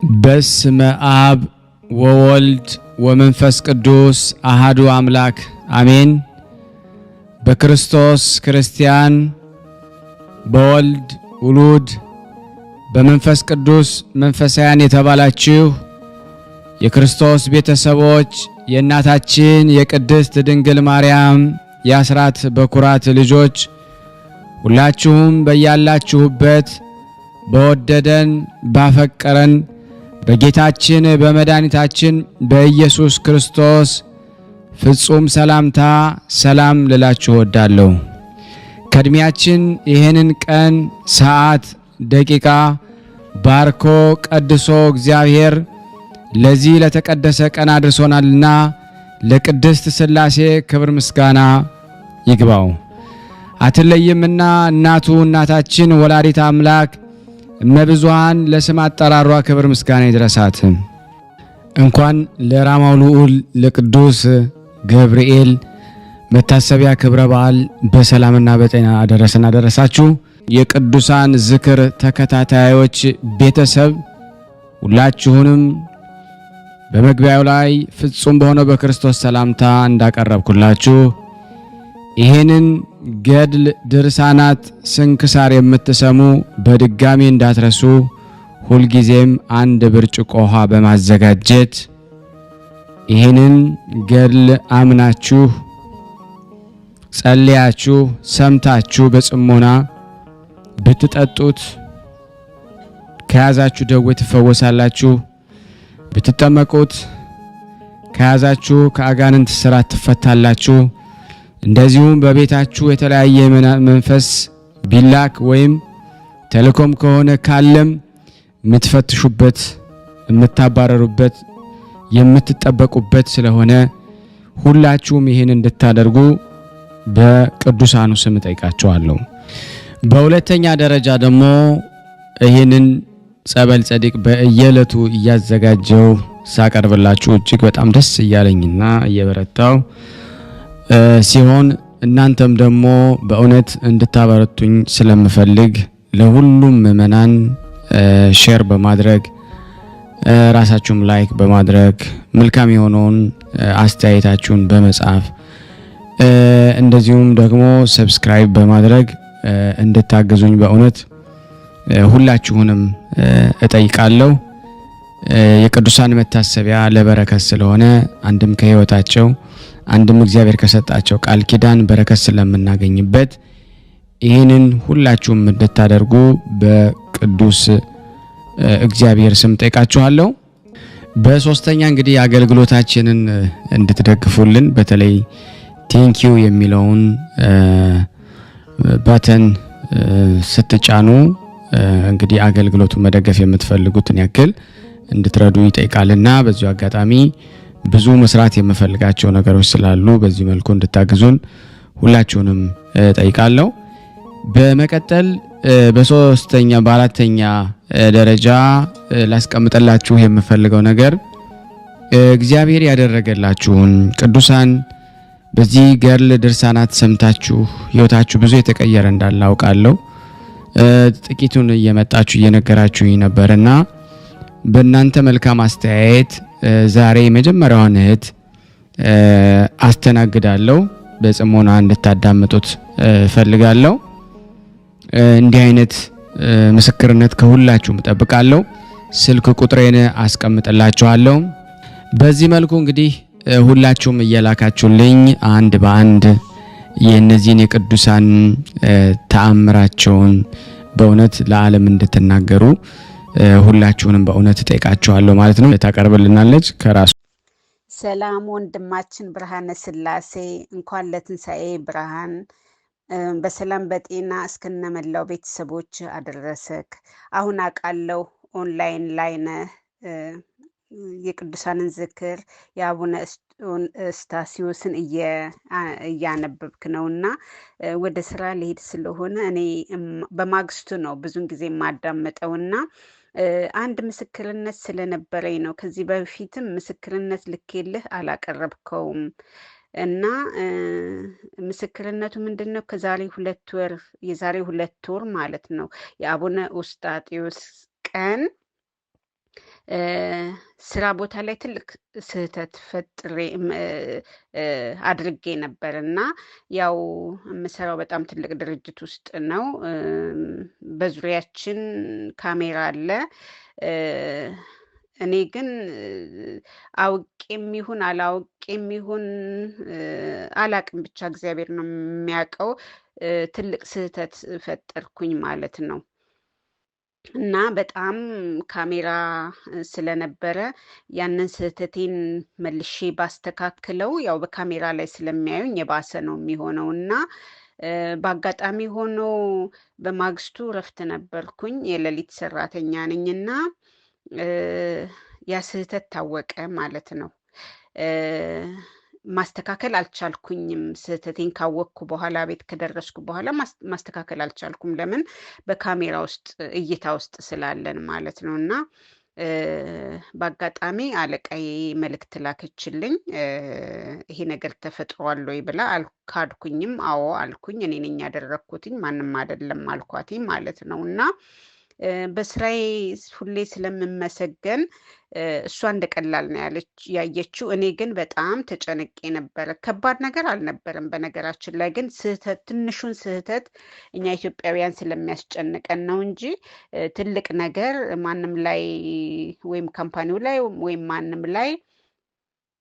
በስመ አብ ወወልድ ወመንፈስ ቅዱስ አሃዱ አምላክ አሜን። በክርስቶስ ክርስቲያን፣ በወልድ ውሉድ፣ በመንፈስ ቅዱስ መንፈሳውያን የተባላችሁ የክርስቶስ ቤተሰቦች የእናታችን የቅድስት ድንግል ማርያም የአስራት በኩራት ልጆች ሁላችሁም በያላችሁበት በወደደን ባፈቀረን በጌታችን በመድኃኒታችን በኢየሱስ ክርስቶስ ፍጹም ሰላምታ ሰላም ልላችሁ እወዳለሁ። ከእድሜያችን ይህንን ቀን ሰዓት ደቂቃ ባርኮ ቀድሶ እግዚአብሔር ለዚህ ለተቀደሰ ቀን አድርሶናልና ለቅድስት ሥላሴ ክብር ምስጋና ይግባው። አትለይምና እናቱ እናታችን ወላዲተ አምላክ እመብዙኃን ለስም አጠራሯ ክብር ምስጋና ይድረሳት። እንኳን ለራማው ልዑል ለቅዱስ ገብርኤል መታሰቢያ ክብረ በዓል በሰላምና በጤና አደረሰን አደረሳችሁ። የቅዱሳን ዝክር ተከታታዮች ቤተሰብ ሁላችሁንም በመግቢያው ላይ ፍጹም በሆነው በክርስቶስ ሰላምታ እንዳቀረብኩላችሁ ይሄንን ገድል ድርሳናት ስንክሳር የምትሰሙ በድጋሚ እንዳትረሱ ሁልጊዜም አንድ ብርጭቆ ውሃ በማዘጋጀት ይሄንን ገድል አምናችሁ ጸልያችሁ ሰምታችሁ በጽሞና ብትጠጡት ከያዛችሁ ደዌ ትፈወሳላችሁ። ብትጠመቁት ከያዛችሁ ከአጋንንት ስራት ትፈታላችሁ። እንደዚሁም በቤታችሁ የተለያየ መንፈስ ቢላክ ወይም ተልኮም ከሆነ ካለም የምትፈትሹበት የምታባረሩበት የምትጠበቁበት ስለሆነ ሁላችሁም ይሄን እንድታደርጉ በቅዱሳኑ ስም ጠይቃችኋለሁ። በሁለተኛ ደረጃ ደግሞ ይሄንን ጸበል ጸዲቅ በየዕለቱ እያዘጋጀው ሳቀርብላችሁ እጅግ በጣም ደስ እያለኝና እየበረታው ሲሆን እናንተም ደግሞ በእውነት እንድታበረቱኝ ስለምፈልግ ለሁሉም ምእመናን ሼር በማድረግ ራሳችሁም ላይክ በማድረግ መልካም የሆነውን አስተያየታችሁን በመጻፍ እንደዚሁም ደግሞ ሰብስክራይብ በማድረግ እንድታገዙኝ በእውነት ሁላችሁንም እጠይቃለሁ። የቅዱሳን መታሰቢያ ለበረከት ስለሆነ አንድም ከህይወታቸው አንድም እግዚአብሔር ከሰጣቸው ቃል ኪዳን በረከት ስለምናገኝበት ይህንን ሁላችሁም እንድታደርጉ በቅዱስ እግዚአብሔር ስም ጠይቃችኋለሁ። በሶስተኛ እንግዲህ አገልግሎታችንን እንድትደግፉልን በተለይ ቴንኪዩ የሚለውን ባተን ስትጫኑ እንግዲህ አገልግሎቱን መደገፍ የምትፈልጉትን ያክል እንድትረዱ ይጠይቃልና በዚሁ አጋጣሚ ብዙ መስራት የምፈልጋቸው ነገሮች ስላሉ በዚህ መልኩ እንድታግዙን ሁላችሁንም ጠይቃለሁ። በመቀጠል በሶስተኛ በአራተኛ ደረጃ ላስቀምጠላችሁ የምፈልገው ነገር እግዚአብሔር ያደረገላችሁን ቅዱሳን በዚህ ገድል ድርሳናት ሰምታችሁ ህይወታችሁ ብዙ የተቀየረ እንዳለ አውቃለሁ። ጥቂቱን እየመጣችሁ እየነገራችሁኝ ነበርና በእናንተ መልካም አስተያየት ዛሬ መጀመሪያውን እህት አስተናግዳለሁ። በጽሞና እንድታዳምጡት ፈልጋለሁ። እንዲህ አይነት ምስክርነት ከሁላችሁም እጠብቃለሁ። ስልክ ቁጥሬን አስቀምጥላችኋለሁ። በዚህ መልኩ እንግዲህ ሁላችሁም እየላካችሁልኝ አንድ በአንድ የእነዚህን የቅዱሳን ተአምራቸውን በእውነት ለዓለም እንድትናገሩ ሁላችሁንም በእውነት ጠይቃችኋለሁ ማለት ነው። ታቀርብልናለች ከራሱ። ሰላም ወንድማችን ብርሃነ ሥላሴ እንኳን ለትንሣኤ ብርሃን በሰላም በጤና እስከነመላው ቤተሰቦች አደረሰክ። አሁን አውቃለሁ ኦንላይን ላይ ነህ። የቅዱሳንን ዝክር የአቡነ እስታሲዮስን እያነበብክ ነውና ወደ ስራ ልሄድ ስለሆነ እኔ በማግስቱ ነው ብዙን ጊዜ የማዳመጠውና አንድ ምስክርነት ስለነበረኝ ነው። ከዚህ በፊትም ምስክርነት ልኬልህ አላቀረብከውም እና ምስክርነቱ ምንድነው? የዛሬ 2 ወር ማለት ነው የአቡነ እስጣቴዎስ ቀን ስራ ቦታ ላይ ትልቅ ስህተት ፈጥሬ አድርጌ ነበር እና ያው የምሰራው በጣም ትልቅ ድርጅት ውስጥ ነው። በዙሪያችን ካሜራ አለ። እኔ ግን አውቄም ይሁን አላውቄም ይሁን አላቅም፣ ብቻ እግዚአብሔር ነው የሚያውቀው። ትልቅ ስህተት ፈጠርኩኝ ማለት ነው። እና በጣም ካሜራ ስለነበረ ያንን ስህተቴን መልሼ ባስተካክለው ያው በካሜራ ላይ ስለሚያዩኝ የባሰ ነው የሚሆነው እና በአጋጣሚ ሆኖ በማግስቱ እረፍት ነበርኩኝ። የሌሊት ሰራተኛ ነኝና ያ ስህተት ታወቀ ማለት ነው። ማስተካከል አልቻልኩኝም። ስህተቴን ካወቅኩ በኋላ ቤት ከደረስኩ በኋላ ማስተካከል አልቻልኩም። ለምን? በካሜራ ውስጥ እይታ ውስጥ ስላለን ማለት ነው። እና በአጋጣሚ አለቃዬ መልእክት ላከችልኝ። ይሄ ነገር ተፈጥሯል ወይ ብላ። አልካድኩኝም። አዎ አልኩኝ። እኔ ነኝ ያደረግኩትኝ ማንም አይደለም አልኳትኝ ማለት ነው። እና በስራዬ ሁሌ ስለምመሰገን እሷ እንደ ቀላል ነው ያየችው። እኔ ግን በጣም ተጨንቄ ነበረ። ከባድ ነገር አልነበረም በነገራችን ላይ፣ ግን ስህተት፣ ትንሹን ስህተት እኛ ኢትዮጵያውያን ስለሚያስጨንቀን ነው እንጂ ትልቅ ነገር ማንም ላይ ወይም ካምፓኒው ላይ ወይም ማንም ላይ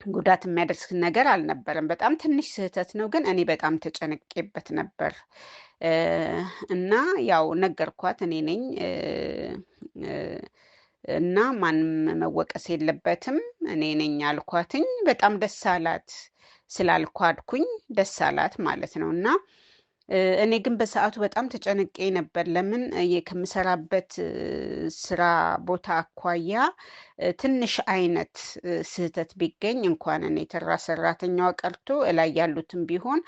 ጉዳት የሚያደርስ ነገር አልነበረም። በጣም ትንሽ ስህተት ነው፣ ግን እኔ በጣም ተጨንቄበት ነበር። እና ያው ነገርኳት እኔ ነኝ እና ማንም መወቀስ የለበትም እኔ ነኝ አልኳትኝ። በጣም ደስ አላት። ስላልኳድኩኝ ደስ አላት ማለት ነው። እና እኔ ግን በሰዓቱ በጣም ተጨንቄ ነበር። ለምን? ከምሰራበት ስራ ቦታ አኳያ ትንሽ አይነት ስህተት ቢገኝ እንኳን እኔ ተራ ሰራተኛዋ ቀርቶ እላይ ያሉትም ቢሆን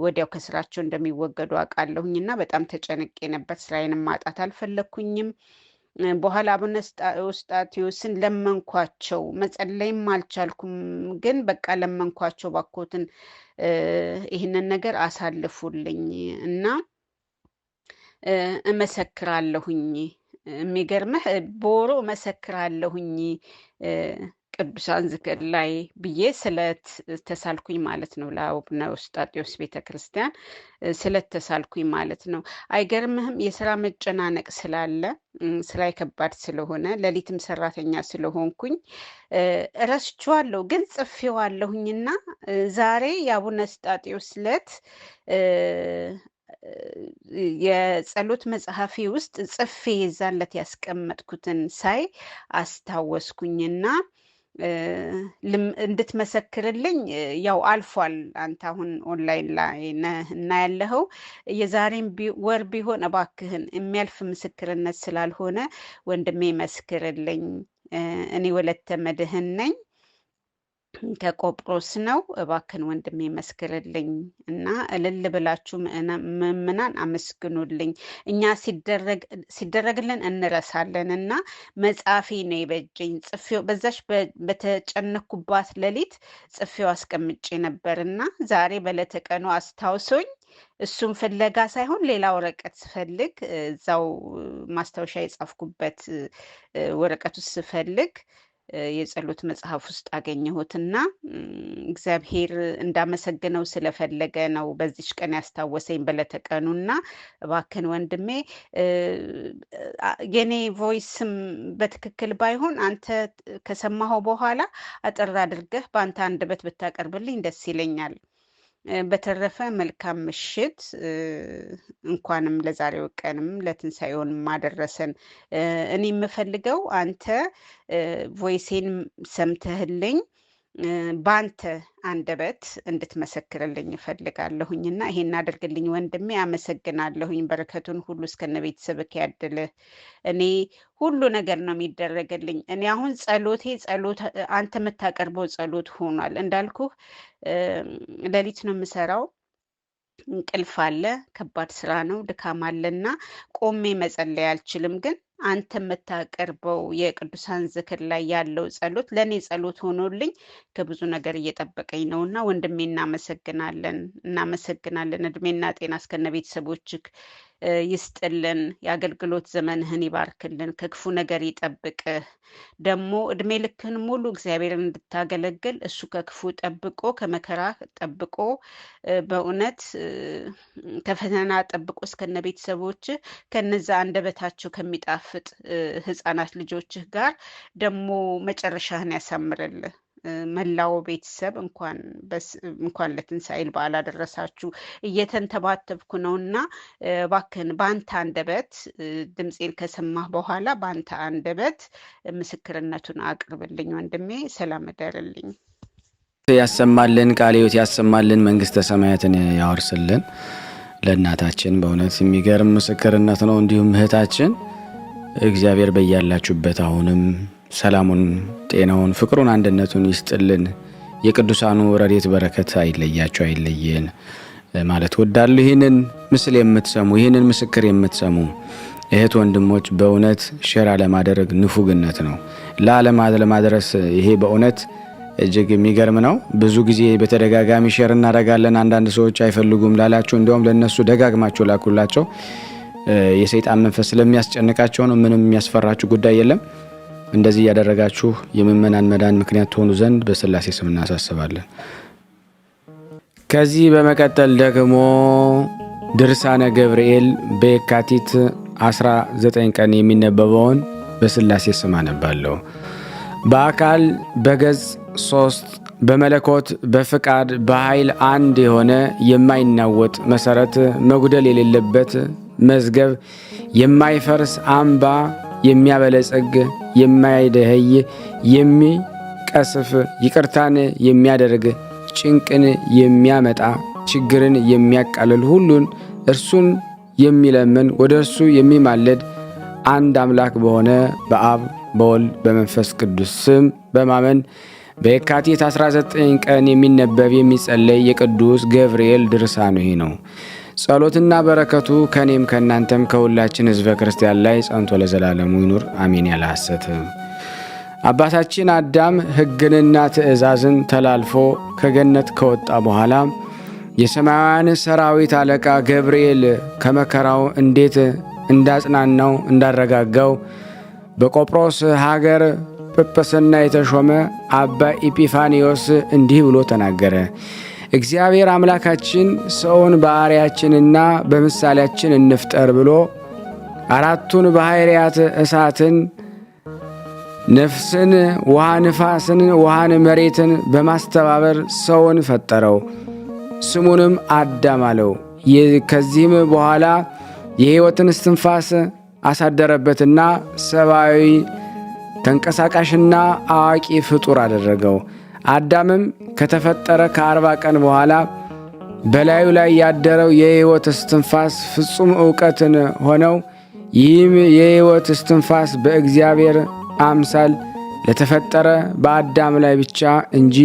ወዲያው ከስራቸው እንደሚወገዱ አውቃለሁኝ እና በጣም ተጨንቄ ነበር። ስራዬንም ማጣት አልፈለግኩኝም። በኋላ አቡነ ኤዎስጣቴዎስን ለመንኳቸው። መጸለይም አልቻልኩም፣ ግን በቃ ለመንኳቸው፣ ባኮትን ይህንን ነገር አሳልፉልኝ እና እመሰክራለሁኝ። የሚገርምህ በወሩ እመሰክራለሁኝ ቅዱሳን ዝክር ላይ ብዬ ስለት ተሳልኩኝ ማለት ነው። ለአቡነ ኤዎስጣቴዎስ ቤተክርስቲያን ስለት ተሳልኩኝ ማለት ነው። አይገርምህም? የስራ መጨናነቅ ስላለ ስራዬ ከባድ ስለሆነ ሌሊትም ሰራተኛ ስለሆንኩኝ እረስቼዋለሁ፣ ግን ጽፌዋለሁኝና ዛሬ የአቡነ ኤዎስጣቴዎስ ዕለት የጸሎት መጽሐፌ ውስጥ ጽፌ የዛን ዕለት ያስቀመጥኩትን ሳይ አስታወስኩኝና እንድትመሰክርልኝ ያው አልፏል። አንተ አሁን ኦንላይን ላይ ነህ እና ያለኸው የዛሬም ወር ቢሆን እባክህን የሚያልፍ ምስክርነት ስላልሆነ ወንድሜ መስክርልኝ። እኔ ወለተ መድህን ነኝ፣ ከቆጵሮስ ነው። እባክን ወንድሜ መስክርልኝ እና እልል ብላችሁ ምዕመናን አመስግኑልኝ። እኛ ሲደረግልን እንረሳለን እና መጽሐፌ ነው የበጀኝ። ጽፌው በዛሽ በተጨነኩባት ሌሊት ጽፌው አስቀምጬ ነበር እና ዛሬ በዕለተ ቀኑ አስታውሶኝ እሱም ፍለጋ ሳይሆን ሌላ ወረቀት ስፈልግ እዛው ማስታወሻ የጻፍኩበት ወረቀት ውስጥ ስፈልግ የጸሎት መጽሐፍ ውስጥ አገኘሁትና እግዚአብሔር እንዳመሰግነው ስለፈለገ ነው በዚች ቀን ያስታወሰኝ በዕለተ ቀኑና እባክን ወንድሜ የኔ ቮይስም በትክክል ባይሆን አንተ ከሰማኸው በኋላ አጠር አድርገህ በአንተ አንደበት ብታቀርብልኝ ደስ ይለኛል። በተረፈ መልካም ምሽት። እንኳንም ለዛሬው ቀንም ለትንሣኤውንም አደረሰን። እኔ የምፈልገው አንተ ቮይሴን ሰምተህልኝ በአንተ አንደበት እንድትመሰክርልኝ እፈልጋለሁኝና ይሄን አድርግልኝ ወንድሜ። አመሰግናለሁኝ። በረከቱን ሁሉ እስከነ ቤተሰብህ ያድልህ። እኔ ሁሉ ነገር ነው የሚደረግልኝ። እኔ አሁን ጸሎቴ አንተ የምታቀርበው ጸሎት ሆኗል። እንዳልኩህ ሌሊት ነው የምሰራው። እንቅልፍ አለ፣ ከባድ ስራ ነው፣ ድካም አለና ቆሜ መጸለይ አልችልም። ግን አንተ የምታቀርበው የቅዱሳን ዝክር ላይ ያለው ጸሎት ለእኔ ጸሎት ሆኖልኝ ከብዙ ነገር እየጠበቀኝ ነውና ወንድሜ እናመሰግናለን። እድሜና ጤና እስከነ ቤተሰቦችህ ይስጥልን። የአገልግሎት ዘመንህን ይባርክልን፣ ከክፉ ነገር ይጠብቅህ። ደግሞ እድሜ ልክህን ሙሉ እግዚአብሔርን እንድታገለግል እሱ ከክፉ ጠብቆ ከመከራ ጠብቆ በእውነት ከፈተና ጠብቆ እስከነ ቤተሰቦችህ ከነዛ አንደበታቸው ከሚጣፍጥ ህፃናት ልጆችህ ጋር ደግሞ መጨረሻህን ያሳምርልህ። መላው ቤተሰብ እንኳን ለትንሣኤ በዓል አደረሳችሁ። እየተንተባተብኩ ነውና እባክህን በአንተ አንደበት ድምፄን ከሰማህ በኋላ በአንተ አንደበት ምስክርነቱን አቅርብልኝ ወንድሜ። ሰላም እደርልኝ። ያሰማልን፣ ቃለ ሕይወት ያሰማልን፣ መንግስተ ሰማያትን ያወርስልን። ለእናታችን በእውነት የሚገርም ምስክርነት ነው። እንዲሁም እህታችን እግዚአብሔር በያላችሁበት አሁንም ሰላሙን፣ ጤናውን፣ ፍቅሩን፣ አንድነቱን ይስጥልን። የቅዱሳኑ ረድኤት በረከት አይለያቸው፣ አይለየን ማለት ወዳለሁ። ይህንን ምስል የምትሰሙ ይህንን ምስክር የምትሰሙ እህት ወንድሞች በእውነት ሼር ለማድረግ ንፉግነት ነው። ለማድረስ ይሄ በእውነት እጅግ የሚገርም ነው። ብዙ ጊዜ በተደጋጋሚ ሼር እናደርጋለን። አንዳንድ ሰዎች አይፈልጉም ላላችሁ እንዲያውም ለነሱ ደጋግማችሁ ላኩላቸው። የሰይጣን መንፈስ ስለሚያስጨንቃቸው ነው። ምንም የሚያስፈራችሁ ጉዳይ የለም። እንደዚህ ያደረጋችሁ የምእመናን መዳን ምክንያት ትሆኑ ዘንድ በስላሴ ስም እናሳስባለን። ከዚህ በመቀጠል ደግሞ ድርሳነ ገብርኤል በየካቲት 19 ቀን የሚነበበውን በስላሴ ስም አነባለሁ። በአካል በገጽ 3 በመለኮት በፍቃድ በኃይል አንድ የሆነ የማይናወጥ መሰረት መጉደል የሌለበት መዝገብ የማይፈርስ አምባ የሚያበለጸግ የማይደኸይ የሚቀስፍ ይቅርታን የሚያደርግ ጭንቅን የሚያመጣ ችግርን የሚያቃልል ሁሉን እርሱን የሚለምን ወደ እርሱ የሚማለድ አንድ አምላክ በሆነ በአብ በወልድ በመንፈስ ቅዱስ ስም በማመን በየካቲት 19 ቀን የሚነበብ የሚጸለይ የቅዱስ ገብርኤል ድርሳኑ ይህ ነው። ጸሎትና በረከቱ ከኔም ከእናንተም ከሁላችን ሕዝበ ክርስቲያን ላይ ጸንቶ ለዘላለሙ ይኑር አሜን። ያለ ሐሰት አባታችን አዳም ሕግንና ትእዛዝን ተላልፎ ከገነት ከወጣ በኋላ የሰማያውያን ሰራዊት አለቃ ገብርኤል ከመከራው እንዴት እንዳጽናናው እንዳረጋጋው በቆጵሮስ ሀገር ጵጵስና የተሾመ አባ ኢጲፋኒዮስ እንዲህ ብሎ ተናገረ። እግዚአብሔር አምላካችን ሰውን በአርአያችንና በምሳሌያችን እንፍጠር ብሎ አራቱን ባሕርያት እሳትን፣ ነፍስን፣ ውሃ ንፋስን፣ ውሃን፣ መሬትን በማስተባበር ሰውን ፈጠረው። ስሙንም አዳም አለው። ከዚህም በኋላ የሕይወትን እስትንፋስ አሳደረበትና ሰብአዊ ተንቀሳቃሽና አዋቂ ፍጡር አደረገው። አዳምም ከተፈጠረ ከ40 ቀን በኋላ በላዩ ላይ ያደረው የሕይወት እስትንፋስ ፍጹም ዕውቀትን ሆነው። ይህም የሕይወት እስትንፋስ በእግዚአብሔር አምሳል ለተፈጠረ በአዳም ላይ ብቻ እንጂ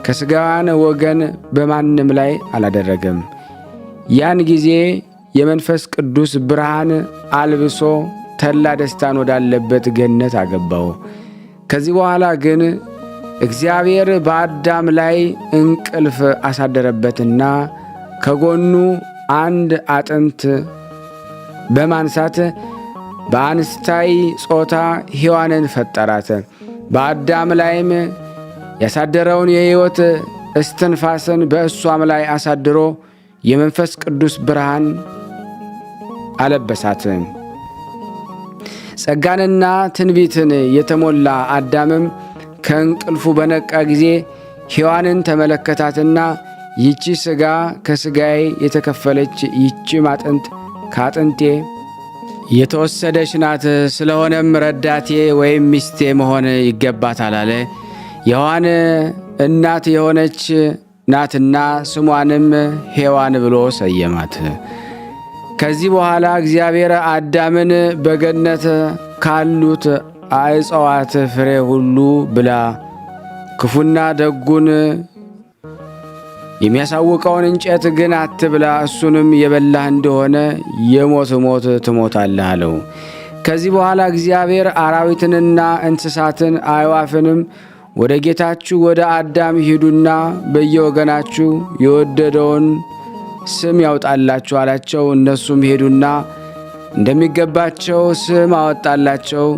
ከሥጋውያን ወገን በማንም ላይ አላደረገም። ያን ጊዜ የመንፈስ ቅዱስ ብርሃን አልብሶ ተድላ ደስታን ወዳለበት ገነት አገባው። ከዚህ በኋላ ግን እግዚአብሔር በአዳም ላይ እንቅልፍ አሳደረበትና ከጎኑ አንድ አጥንት በማንሳት በአንስታይ ጾታ ሔዋንን ፈጠራት። በአዳም ላይም ያሳደረውን የሕይወት እስትንፋስን በእሷም ላይ አሳድሮ የመንፈስ ቅዱስ ብርሃን አለበሳት። ጸጋንና ትንቢትን የተሞላ አዳምም ከእንቅልፉ በነቃ ጊዜ ሔዋንን ተመለከታትና ይቺ ሥጋ ከሥጋዬ የተከፈለች ይቺም አጥንት ከአጥንቴ የተወሰደች ናት። ስለሆነም ረዳቴ ወይም ሚስቴ መሆን ይገባታል አለ። የሔዋን እናት የሆነች ናትና ስሟንም ሔዋን ብሎ ሰየማት። ከዚህ በኋላ እግዚአብሔር አዳምን በገነት ካሉት አዕፅዋት ፍሬ ሁሉ ብላ፣ ክፉና ደጉን የሚያሳውቀውን እንጨት ግን አትብላ፣ እሱንም የበላህ እንደሆነ የሞት ሞት ትሞታለህ አለው። ከዚህ በኋላ እግዚአብሔር አራዊትንና እንስሳትን አዕዋፍንም ወደ ጌታችሁ ወደ አዳም ሂዱና በየወገናችሁ የወደደውን ስም ያውጣላችሁ አላቸው። እነሱም ሄዱና እንደሚገባቸው ስም አወጣላቸው።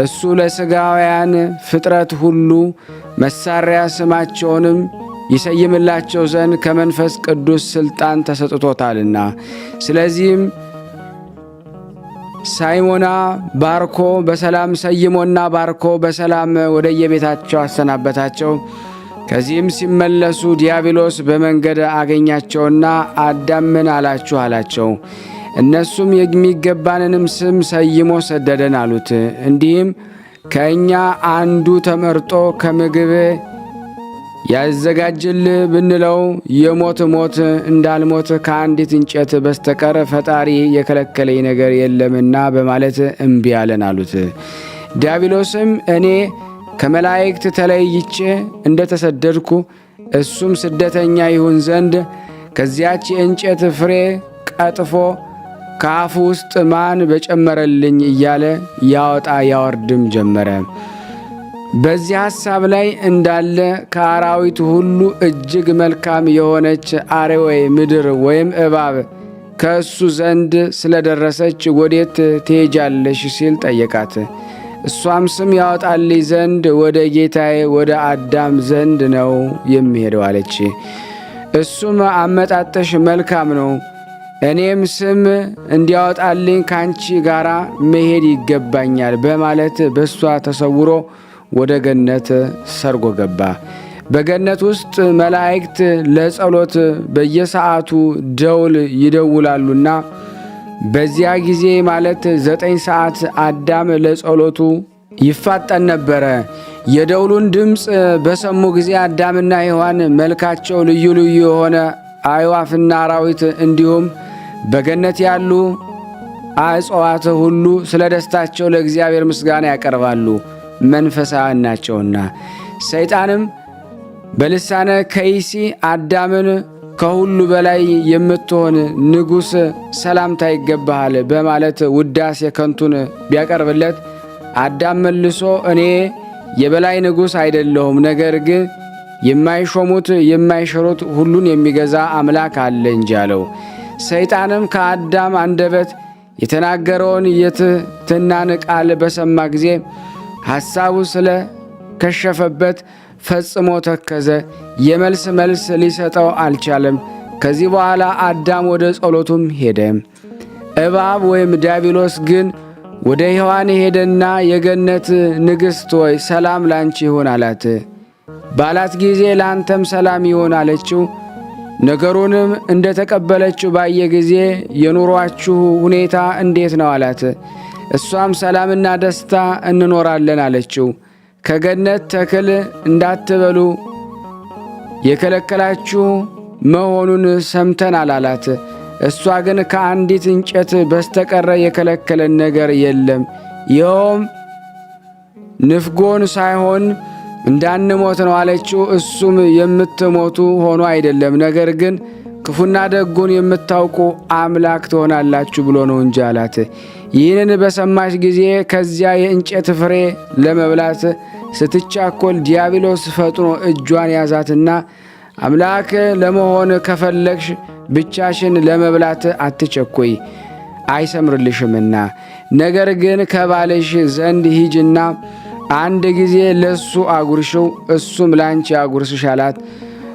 እሱ ለሥጋውያን ፍጥረት ሁሉ መሳሪያ ስማቸውንም ይሰይምላቸው ዘንድ ከመንፈስ ቅዱስ ሥልጣን ተሰጥቶታልና። ስለዚህም ሳይሞና ባርኮ በሰላም ሰይሞና ባርኮ በሰላም ወደየቤታቸው አሰናበታቸው። ከዚህም ሲመለሱ ዲያብሎስ በመንገድ አገኛቸውና አዳም ምን አላችሁ አላቸው። እነሱም የሚገባንንም ስም ሰይሞ ሰደደን አሉት። እንዲህም ከእኛ አንዱ ተመርጦ ከምግብ ያዘጋጅልህ ብንለው የሞት ሞት እንዳልሞት ከአንዲት እንጨት በስተቀር ፈጣሪ የከለከለኝ ነገር የለምና በማለት እምቢ አለን አሉት። ዲያብሎስም እኔ ከመላእክት ተለይቼ እንደተሰደድኩ እሱም ስደተኛ ይሁን ዘንድ ከዚያች የእንጨት ፍሬ ቀጥፎ ከአፉ ውስጥ ማን በጨመረልኝ እያለ ያወጣ ያወርድም ጀመረ። በዚህ ሐሳብ ላይ እንዳለ ከአራዊት ሁሉ እጅግ መልካም የሆነች አርዌ ምድር ወይም እባብ ከእሱ ዘንድ ስለደረሰች ወዴት ትሄጃለሽ ሲል ጠየቃት። እሷም ስም ያወጣልኝ ዘንድ ወደ ጌታዬ ወደ አዳም ዘንድ ነው የሚሄደው አለች። እሱም አመጣጠሽ መልካም ነው፣ እኔም ስም እንዲያወጣልኝ ካንቺ ጋር መሄድ ይገባኛል በማለት በእሷ ተሰውሮ ወደ ገነት ሰርጎ ገባ። በገነት ውስጥ መላእክት ለጸሎት በየሰዓቱ ደውል ይደውላሉና በዚያ ጊዜ ማለት 9 ሰዓት አዳም ለጸሎቱ ይፋጠን ነበረ። የደውሉን ድምፅ በሰሙ ጊዜ አዳምና ሔዋን መልካቸው ልዩ ልዩ የሆነ አዕዋፍና አራዊት እንዲሁም በገነት ያሉ አዕፅዋት ሁሉ ስለ ደስታቸው ለእግዚአብሔር ምስጋና ያቀርባሉ፣ መንፈሳውያን ናቸውና። ሰይጣንም በልሳነ ከይሲ አዳምን ከሁሉ በላይ የምትሆን ንጉሥ ሰላምታ ይገባሃል በማለት ውዳሴ ከንቱን ቢያቀርብለት አዳም መልሶ እኔ የበላይ ንጉሥ አይደለሁም፣ ነገር ግን የማይሾሙት የማይሽሩት ሁሉን የሚገዛ አምላክ አለ እንጂ አለው። ሰይጣንም ከአዳም አንደበት የተናገረውን የትሕትናን ቃል በሰማ ጊዜ ሐሳቡ ስለ ከሸፈበት ፈጽሞ ተከዘ። መልስ ሊሰጠው አልቻለም። ከዚህ በኋላ አዳም ወደ ጸሎቱም ሄደ። እባብ ወይም ዲያብሎስ ግን ወደ ሔዋን ሄደና የገነት ንግሥት ሆይ ሰላም ላንቺ ይሁን አላት። ባላት ጊዜ ላንተም ሰላም ይሁን አለችው። ነገሩንም እንደ ተቀበለችው ባየ ጊዜ የኑሯችሁ ሁኔታ እንዴት ነው አላት። እሷም ሰላምና ደስታ እንኖራለን አለችው። ከገነት ተክል እንዳትበሉ የከለከላችሁ መሆኑን ሰምተናል አላት። እሷ ግን ከአንዲት እንጨት በስተቀረ የከለከለን ነገር የለም፣ ይኸውም ንፍጎን ሳይሆን እንዳንሞት ነው አለችው። እሱም የምትሞቱ ሆኖ አይደለም፣ ነገር ግን ክፉና ደጉን የምታውቁ አምላክ ትሆናላችሁ ብሎ ነው እንጂ አላት። ይህንን በሰማች ጊዜ ከዚያ የእንጨት ፍሬ ለመብላት ስትቻኮል ዲያብሎስ ፈጥኖ እጇን ያዛትና አምላክ ለመሆን ከፈለግሽ ብቻሽን ለመብላት አትቸኮይ፣ አይሰምርልሽምና፣ ነገር ግን ከባልሽ ዘንድ ሂጅና አንድ ጊዜ ለሱ አጉርሽው፣ እሱም ላንቺ አጉርስሽ አላት።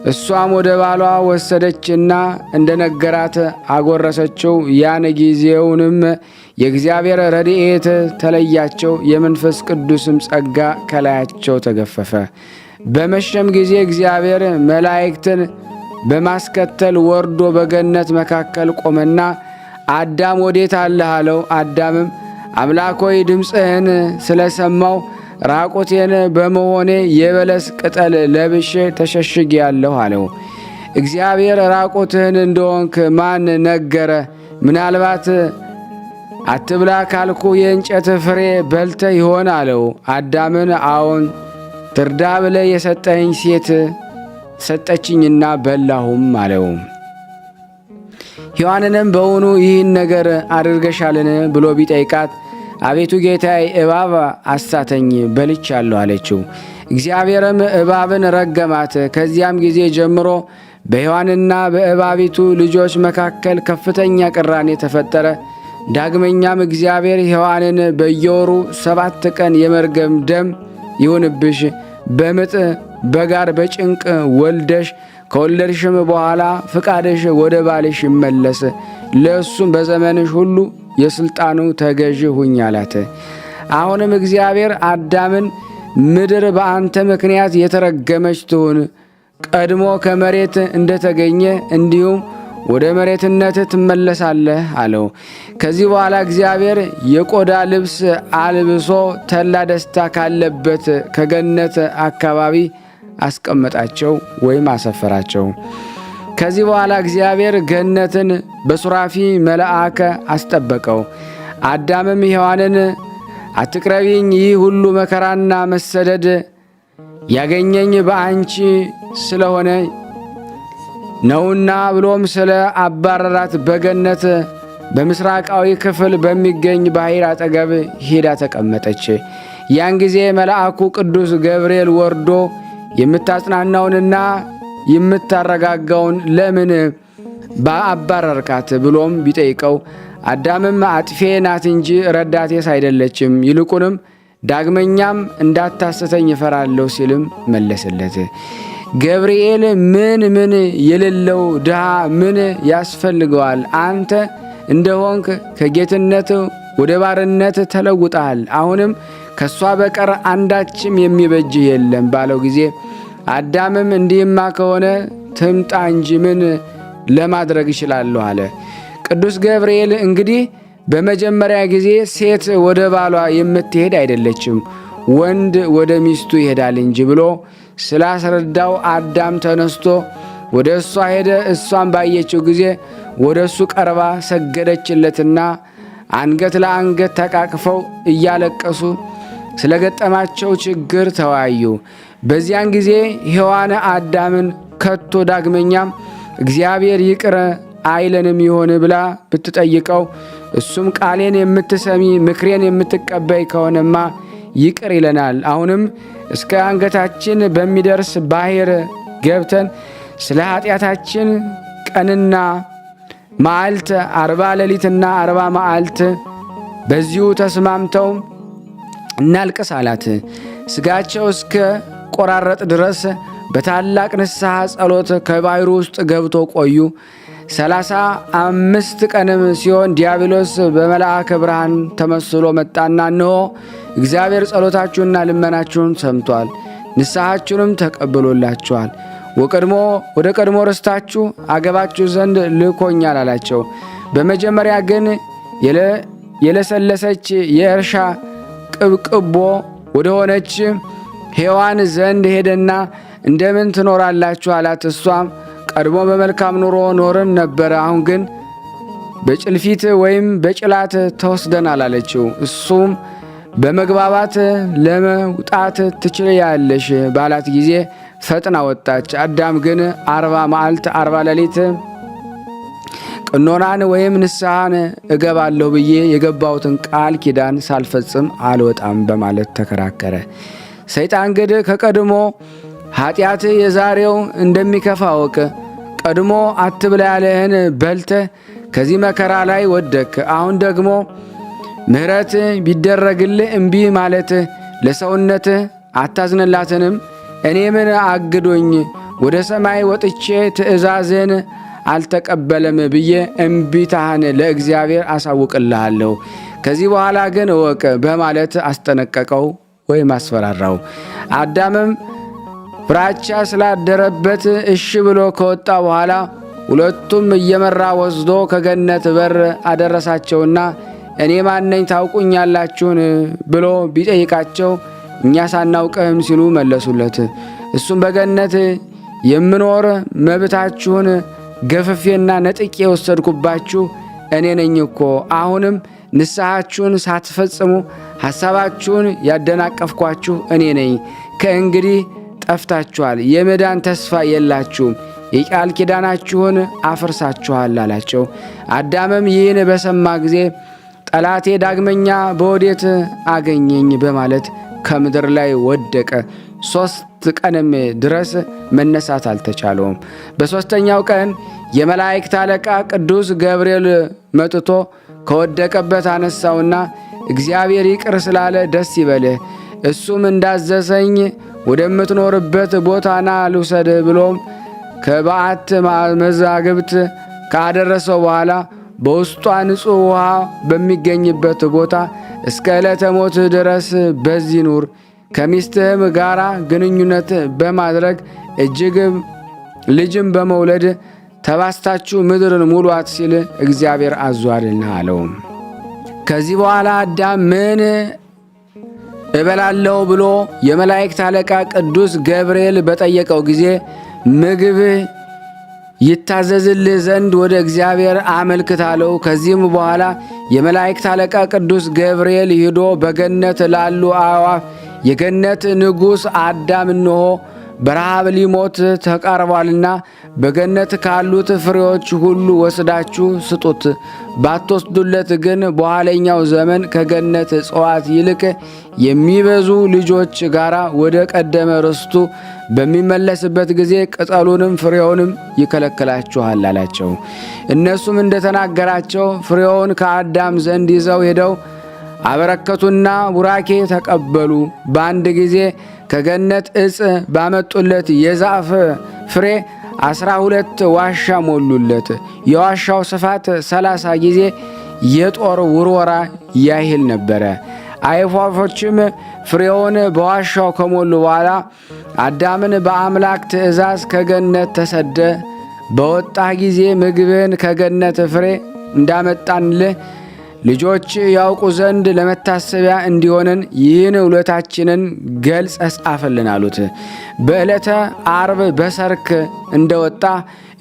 እሷም ወደ ባሏ ወሰደችና እንደ ነገራት አጎረሰችው። ያን ጊዜውንም የእግዚአብሔር ረድኤት ተለያቸው፣ የመንፈስ ቅዱስም ጸጋ ከላያቸው ተገፈፈ። በመሸም ጊዜ እግዚአብሔር መላእክትን በማስከተል ወርዶ በገነት መካከል ቆመና አዳም ወዴት አለህ አለው። አዳምም አምላክ ሆይ ድምፅህን ስለሰማው ራቁቴን በመሆኔ የበለስ ቅጠል ለብሼ ተሸሽጌአለሁ አለው። እግዚአብሔር ራቁትህን እንደሆንክ ማን ነገረ? ምናልባት አትብላ ካልኩ የእንጨት ፍሬ በልተ ይሆን አለው። አዳምን አዎን ትርዳ ብለ የሰጠኝ ሴት ሰጠችኝና በላሁም አለው። ሔዋንንም በውኑ ይህን ነገር አድርገሻልን ብሎ ቢጠይቃት አቤቱ ጌታዬ እባብ አሳተኝ በልቻለሁ አለችው። እግዚአብሔርም እባብን ረገማት። ከዚያም ጊዜ ጀምሮ በሔዋንና በእባቢቱ ልጆች መካከል ከፍተኛ ቅራኔ ተፈጠረ። ዳግመኛም እግዚአብሔር ሔዋንን በየወሩ 7 ቀን የመርገም ደም ይሁንብሽ፣ በምጥ በጋር በጭንቅ ወልደሽ ከወለድሽም በኋላ ፍቃድሽ ወደ ባልሽ ይመለስ፣ ለእሱም በዘመንሽ ሁሉ የሥልጣኑ ተገዥ ሁኝ አላት። አሁንም እግዚአብሔር አዳምን ምድር በአንተ ምክንያት የተረገመች ትሁን፣ ቀድሞ ከመሬት እንደተገኘ እንዲሁም ወደ መሬትነት ትመለሳለህ አለው። ከዚህ በኋላ እግዚአብሔር የቆዳ ልብስ አልብሶ ተድላ ደስታ ካለበት ከገነት አካባቢ አስቀመጣቸው ወይም አሰፈራቸው። ከዚህ በኋላ እግዚአብሔር ገነትን በሱራፊ መልአክ አስጠበቀው። አዳምም ሔዋንን አትቅረቢኝ፣ ይህ ሁሉ መከራና መሰደድ ያገኘኝ በአንቺ ስለሆነ ነውና ብሎም ስለ አባረራት በገነት በምስራቃዊ ክፍል በሚገኝ ባሕር አጠገብ ሄዳ ተቀመጠች። ያን ጊዜ መልአኩ ቅዱስ ገብርኤል ወርዶ የምታጽናናውንና የምታረጋጋውን ለምን በአባረርካት ብሎም ቢጠይቀው አዳምም አጥፌ ናት እንጂ ረዳቴስ አይደለችም፣ ይልቁንም ዳግመኛም እንዳታስተኝ እፈራለሁ ሲልም መለሰለት። ገብርኤል ምን የሌለው ድሃ ምን ያስፈልገዋል? አንተ እንደሆንክ ከጌትነት ወደ ባርነት ተለውጠሃል። አሁንም ከሷ በቀር አንዳችም የሚበጅህ የለም ባለው ጊዜ አዳምም እንዲህማ ከሆነ ትምጣ እንጂ ምን ለማድረግ ይችላለሁ አለ። ቅዱስ ገብርኤል እንግዲህ በመጀመሪያ ጊዜ ሴት ወደ ባሏ የምትሄድ አይደለችም፣ ወንድ ወደ ሚስቱ ይሄዳል እንጂ ብሎ ስላስረዳው አዳም ተነስቶ ወደ እሷ ሄደ። እሷን ባየችው ጊዜ ወደ እሱ ቀርባ ሰገደችለትና አንገት ለአንገት ተቃቅፈው እያለቀሱ ስለገጠማቸው ችግር ተወያዩ። በዚያን ጊዜ ሔዋን አዳምን ከቶ ዳግመኛም እግዚአብሔር ይቅር አይለንም ይሆን ብላ ብትጠይቀው እሱም ቃሌን የምትሰሚ ምክሬን የምትቀበይ ከሆነማ ይቅር ይለናል። አሁንም እስከ አንገታችን በሚደርስ ባሕር ገብተን ስለ ኃጢአታችን ቀንና መዓልት 40 ሌሊትና 40 መዓልት በዚሁ ተስማምተው እናልቅስ አላት። ሥጋቸው እስከ ቆራረጥ ድረስ በታላቅ ንስሐ ጸሎት ከባሕሩ ውስጥ ገብቶ ቆዩ። 35 ቀንም ሲሆን ዲያብሎስ በመልአከ ብርሃን ተመስሎ መጣና እነሆ እግዚአብሔር ጸሎታችሁንና ልመናችሁን ሰምቷል፣ ንስሐችሁንም ተቀብሎላችኋል፣ ወደ ቀድሞ ርስታችሁ አገባችሁ ዘንድ ልኮኛል አላቸው። በመጀመሪያ ግን የለሰለሰች የእርሻ ቅብቅቦ ወደ ሆነች ሔዋን ዘንድ ሄደና እንደምን ትኖራላችሁ አላት። እሷም ቀድሞ በመልካም ኑሮ ኖርን ነበረ፣ አሁን ግን በጭልፊት ወይም በጭላት ተወስደናል አለችው። እሱም በመግባባት ለመውጣት ትችያለሽ ባላት ጊዜ ፈጥና ወጣች። አዳም ግን 40 መዓልት 40 ሌሊት ቅኖናን ወይም ንስሐን እገባለሁ ብዬ የገባሁትን ቃል ኪዳን ሳልፈጽም አልወጣም በማለት ተከራከረ። ሰይጣን ግን ከቀድሞ ኃጢአት የዛሬው እንደሚከፋ ወቅ ቀድሞ አትብላ ያለህን በልተ ከዚህ መከራ ላይ ወደክ። አሁን ደግሞ ምሕረት ቢደረግልህ እምቢ ማለት ለሰውነት አታዝንላትንም? እኔ ምን አግዶኝ ወደ ሰማይ ወጥቼ ትእዛዝን አልተቀበለም ብዬ እምቢታህን ለእግዚአብሔር አሳውቅልሃለሁ። ከዚህ በኋላ ግን እወቅ በማለት አስጠነቀቀው ወይም አስፈራራው። አዳምም ፍራቻ ስላደረበት እሺ ብሎ ከወጣ በኋላ ሁለቱም እየመራ ወስዶ ከገነት በር አደረሳቸውና እኔ ማነኝ ታውቁኛላችሁን ብሎ ቢጠይቃቸው እኛ ሳናውቅህም ሲሉ መለሱለት። እሱም በገነት የምኖር መብታችሁን ገፍፌና ነጥቄ የወሰድኩባችሁ እኔ ነኝ እኮ። አሁንም ንስሐችሁን ሳትፈጽሙ ሐሳባችሁን ያደናቀፍኳችሁ እኔ ነኝ። ከእንግዲህ ጠፍታችኋል፣ የመዳን ተስፋ የላችሁም፣ የቃል ኪዳናችሁን አፍርሳችኋል አላቸው። አዳምም ይህን በሰማ ጊዜ ጠላቴ ዳግመኛ በወዴት አገኘኝ በማለት ከምድር ላይ ወደቀ። 3 ቀንም ድረስ መነሳት አልተቻለውም። በሦስተኛው ቀን የመላእክት አለቃ ቅዱስ ገብርኤል መጥቶ ከወደቀበት አነሳውና እግዚአብሔር ይቅር ስላለ ደስ ይበልህ፣ እሱም እንዳዘዘኝ ወደምትኖርበት ቦታና ልውሰድህ ብሎም ከበዓት መዛግብት ካደረሰው በኋላ በውስጧ ንጹሕ ውሃ በሚገኝበት ቦታ እስከ ዕለተ ሞትህ ድረስ በዚህ ኑር፣ ከሚስትህም ጋራ ግንኙነት በማድረግ እጅግ ልጅም በመውለድ ተባስታችሁ ምድርን ሙሏት ሲል እግዚአብሔር አዟልና አለው። ከዚህ በኋላ አዳም ምን እበላለሁ ብሎ የመላእክት አለቃ ቅዱስ ገብርኤል በጠየቀው ጊዜ ምግብህ ይታዘዝልህ ዘንድ ወደ እግዚአብሔር አመልክት አለው። ከዚህም በኋላ የመላእክት አለቃ ቅዱስ ገብርኤል ሂዶ በገነት ላሉ አዕዋፍ የገነት ንጉሥ አዳም እንሆ በረሃብ ሊሞት ተቃርቧልና በገነት ካሉት ፍሬዎች ሁሉ ወስዳችሁ ስጡት፣ ባትወስዱለት ግን በኋለኛው ዘመን ከገነት እጽዋት ይልቅ የሚበዙ ልጆች ጋር ወደ ቀደመ ርስቱ በሚመለስበት ጊዜ ቅጠሉንም ፍሬውንም ይከለክላችኋል አላቸው። እነሱም እንደተናገራቸው ፍሬውን ከአዳም ዘንድ ይዘው ሄደው አበረከቱና ቡራኬ ተቀበሉ። በአንድ ጊዜ ከገነት ዕፅ ባመጡለት የዛፍ ፍሬ 12 ዋሻ ሞሉለት። የዋሻው ስፋት 30 ጊዜ የጦር ውርወራ ያህል ነበረ። አዕዋፎችም ፍሬውን በዋሻው ከሞሉ በኋላ አዳምን በአምላክ ትእዛዝ ከገነት ተሰደ በወጣህ ጊዜ ምግብን ከገነት ፍሬ እንዳመጣንልህ ልጆች ያውቁ ዘንድ ለመታሰቢያ እንዲሆንን ይህን ውለታችንን ገልጸ ጻፈልን አሉት። በዕለተ ዓርብ በሰርክ እንደወጣ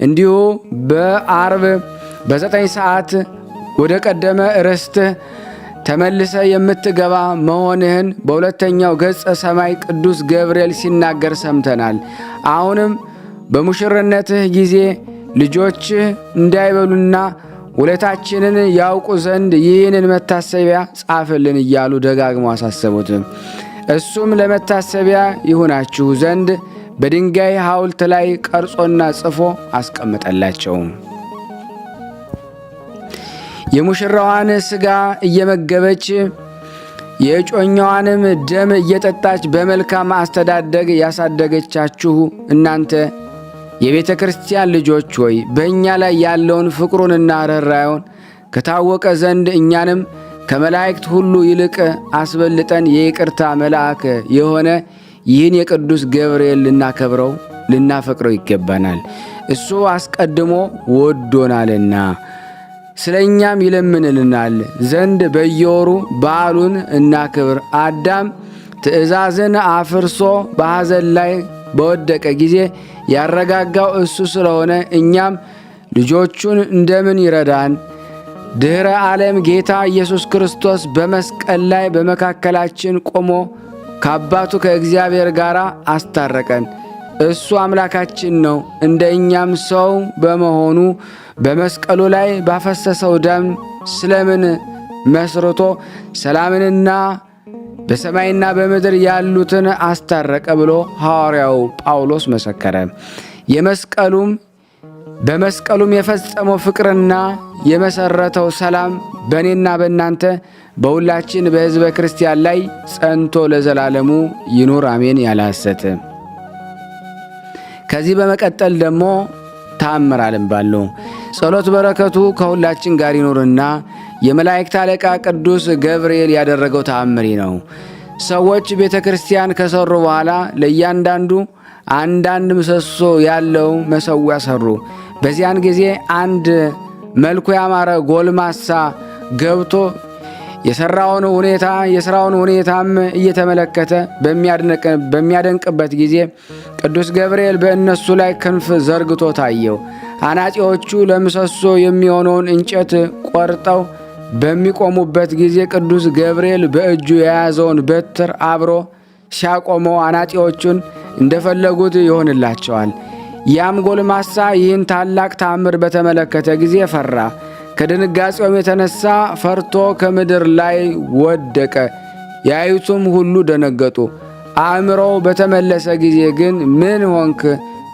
እንዲሁ በዓርብ በ9 ሰዓት ወደ ቀደመ ርስትህ ተመልሰ የምትገባ መሆንህን በሁለተኛው ገጸ ሰማይ ቅዱስ ገብርኤል ሲናገር ሰምተናል። አሁንም በሙሽርነትህ ጊዜ ልጆችህ እንዳይበሉና ውለታችንን ያውቁ ዘንድ ይህንን መታሰቢያ ጻፍልን እያሉ ደጋግሞ አሳሰቡት። እሱም ለመታሰቢያ ይሁናችሁ ዘንድ በድንጋይ ሐውልት ላይ ቀርጾና ጽፎ አስቀመጠላቸው። የሙሽራዋን ሥጋ እየመገበች የእጮኛዋንም ደም እየጠጣች በመልካም አስተዳደግ ያሳደገቻችሁ እናንተ የቤተ ክርስቲያን ልጆች ሆይ በእኛ ላይ ያለውን ፍቅሩንና ርኅራኄውን ከታወቀ ዘንድ እኛንም ከመላእክት ሁሉ ይልቅ አስበልጠን የይቅርታ መልአክ የሆነ ይህን የቅዱስ ገብርኤል ልናከብረው ልናፈቅረው ይገባናል። እሱ አስቀድሞ ወዶናልና ስለ እኛም ይለምንልናል ዘንድ በየወሩ በዓሉን እናክብር። አዳም ትእዛዝን አፍርሶ በሐዘን ላይ በወደቀ ጊዜ ያረጋጋው እሱ ስለሆነ እኛም ልጆቹን እንደምን ይረዳን። ድኅረ ዓለም ጌታ ኢየሱስ ክርስቶስ በመስቀል ላይ በመካከላችን ቆሞ ከአባቱ ከእግዚአብሔር ጋር አስታረቀን። እሱ አምላካችን ነው። እንደ እኛም ሰው በመሆኑ በመስቀሉ ላይ ባፈሰሰው ደም ስለምን መስርቶ ሰላምንና በሰማይና በምድር ያሉትን አስታረቀ ብሎ ሐዋርያው ጳውሎስ መሰከረ። በመስቀሉም የፈጸመው ፍቅርና የመሰረተው ሰላም በእኔና በእናንተ በሁላችን በሕዝበ ክርስቲያን ላይ ጸንቶ ለዘላለሙ ይኑር አሜን። ያለ ሐሰት። ከዚህ በመቀጠል ደግሞ ተአምር ዓለም ባለው ጸሎት በረከቱ ከሁላችን ጋር ይኑርና የመላእክት አለቃ ቅዱስ ገብርኤል ያደረገው ተአምሪ ነው። ሰዎች ቤተ ክርስቲያን ከሰሩ በኋላ ለእያንዳንዱ አንዳንድ ምሰሶ ያለው መሠዊያ ሰሩ። በዚያን ጊዜ አንድ መልኩ ያማረ ጎልማሳ ገብቶ የሥራውን ሁኔታም እየተመለከተ በሚያደንቅበት ጊዜ ቅዱስ ገብርኤል በእነሱ ላይ ክንፍ ዘርግቶ ታየው። አናጺዎቹ ለምሰሶ የሚሆነውን እንጨት ቆርጠው በሚቆሙበት ጊዜ ቅዱስ ገብርኤል በእጁ የያዘውን በትር አብሮ ሲያቆመው አናጺዎቹን እንደፈለጉት ይሆንላቸዋል። ያም ጎልማሳ ይህን ታላቅ ተአምር በተመለከተ ጊዜ ፈራ። ከድንጋጼውም የተነሳ ፈርቶ ከምድር ላይ ወደቀ። ያዩትም ሁሉ ደነገጡ። አእምሮው በተመለሰ ጊዜ ግን ምን ሆንክ?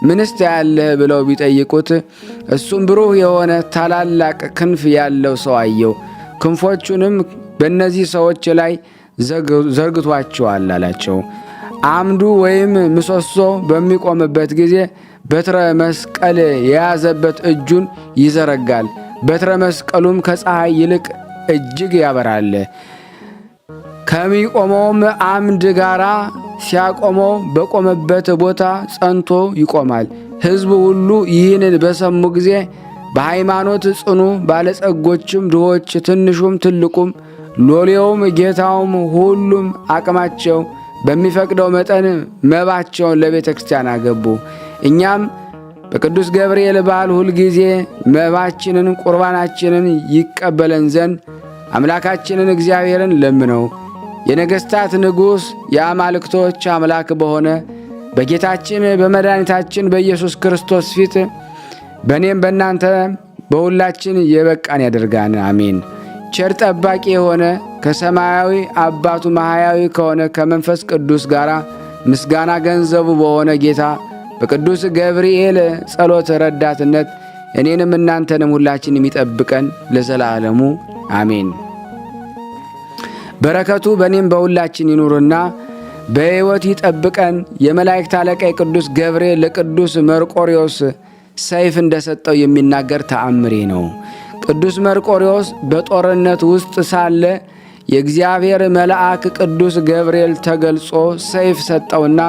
ምንስ ታያለህ? ብለው ቢጠይቁት እሱም ብሩህ የሆነ ታላላቅ ክንፍ ያለው ሰው አየው፣ ክንፎቹንም በእነዚህ ሰዎች ላይ ዘርግቷቸዋል አላቸው። አምዱ ወይም ምሰሶ በሚቆምበት ጊዜ በትረ መስቀል የያዘበት እጁን ይዘረጋል። በትረ መስቀሉም ከፀሐይ ይልቅ እጅግ ያበራል። ከሚቆመውም አምድ ጋራ ሲያቆመው በቆመበት ቦታ ጸንቶ ይቆማል። ሕዝቡ ሁሉ ይህንን በሰሙ ጊዜ በሃይማኖት ጽኑ፣ ባለጸጎችም፣ ድሆች፣ ትንሹም ትልቁም፣ ሎሌውም ጌታውም ሁሉም አቅማቸው በሚፈቅደው መጠን መባቸውን ለቤተ ክርስቲያን አገቡ። እኛም በቅዱስ ገብርኤል በዓል ሁልጊዜ መባችንን ቁርባናችንን ይቀበለን ዘንድ አምላካችንን እግዚአብሔርን ለምነው። የነገሥታት ንጉሥ የአማልክቶች አምላክ በሆነ በጌታችን በመድኃኒታችን በኢየሱስ ክርስቶስ ፊት በእኔም በእናንተ በሁላችን የበቃን ያደርጋን፣ አሜን። ቸር ጠባቂ የሆነ ከሰማያዊ አባቱ ማህያዊ ከሆነ ከመንፈስ ቅዱስ ጋር ምስጋና ገንዘቡ በሆነ ጌታ በቅዱስ ገብርኤል ጸሎት ረዳትነት እኔንም እናንተንም ሁላችን የሚጠብቀን ለዘላለሙ አሜን። በረከቱ በእኔም በሁላችን ይኑርና በሕይወት ይጠብቀን። የመላእክት አለቃ ቅዱስ ገብርኤል ለቅዱስ መርቆሬዎስ ሰይፍ እንደሰጠው የሚናገር ተአምሬ ነው። ቅዱስ መርቆሬዎስ በጦርነት ውስጥ ሳለ የእግዚአብሔር መልአክ ቅዱስ ገብርኤል ተገልጾ ሰይፍ ሰጠውና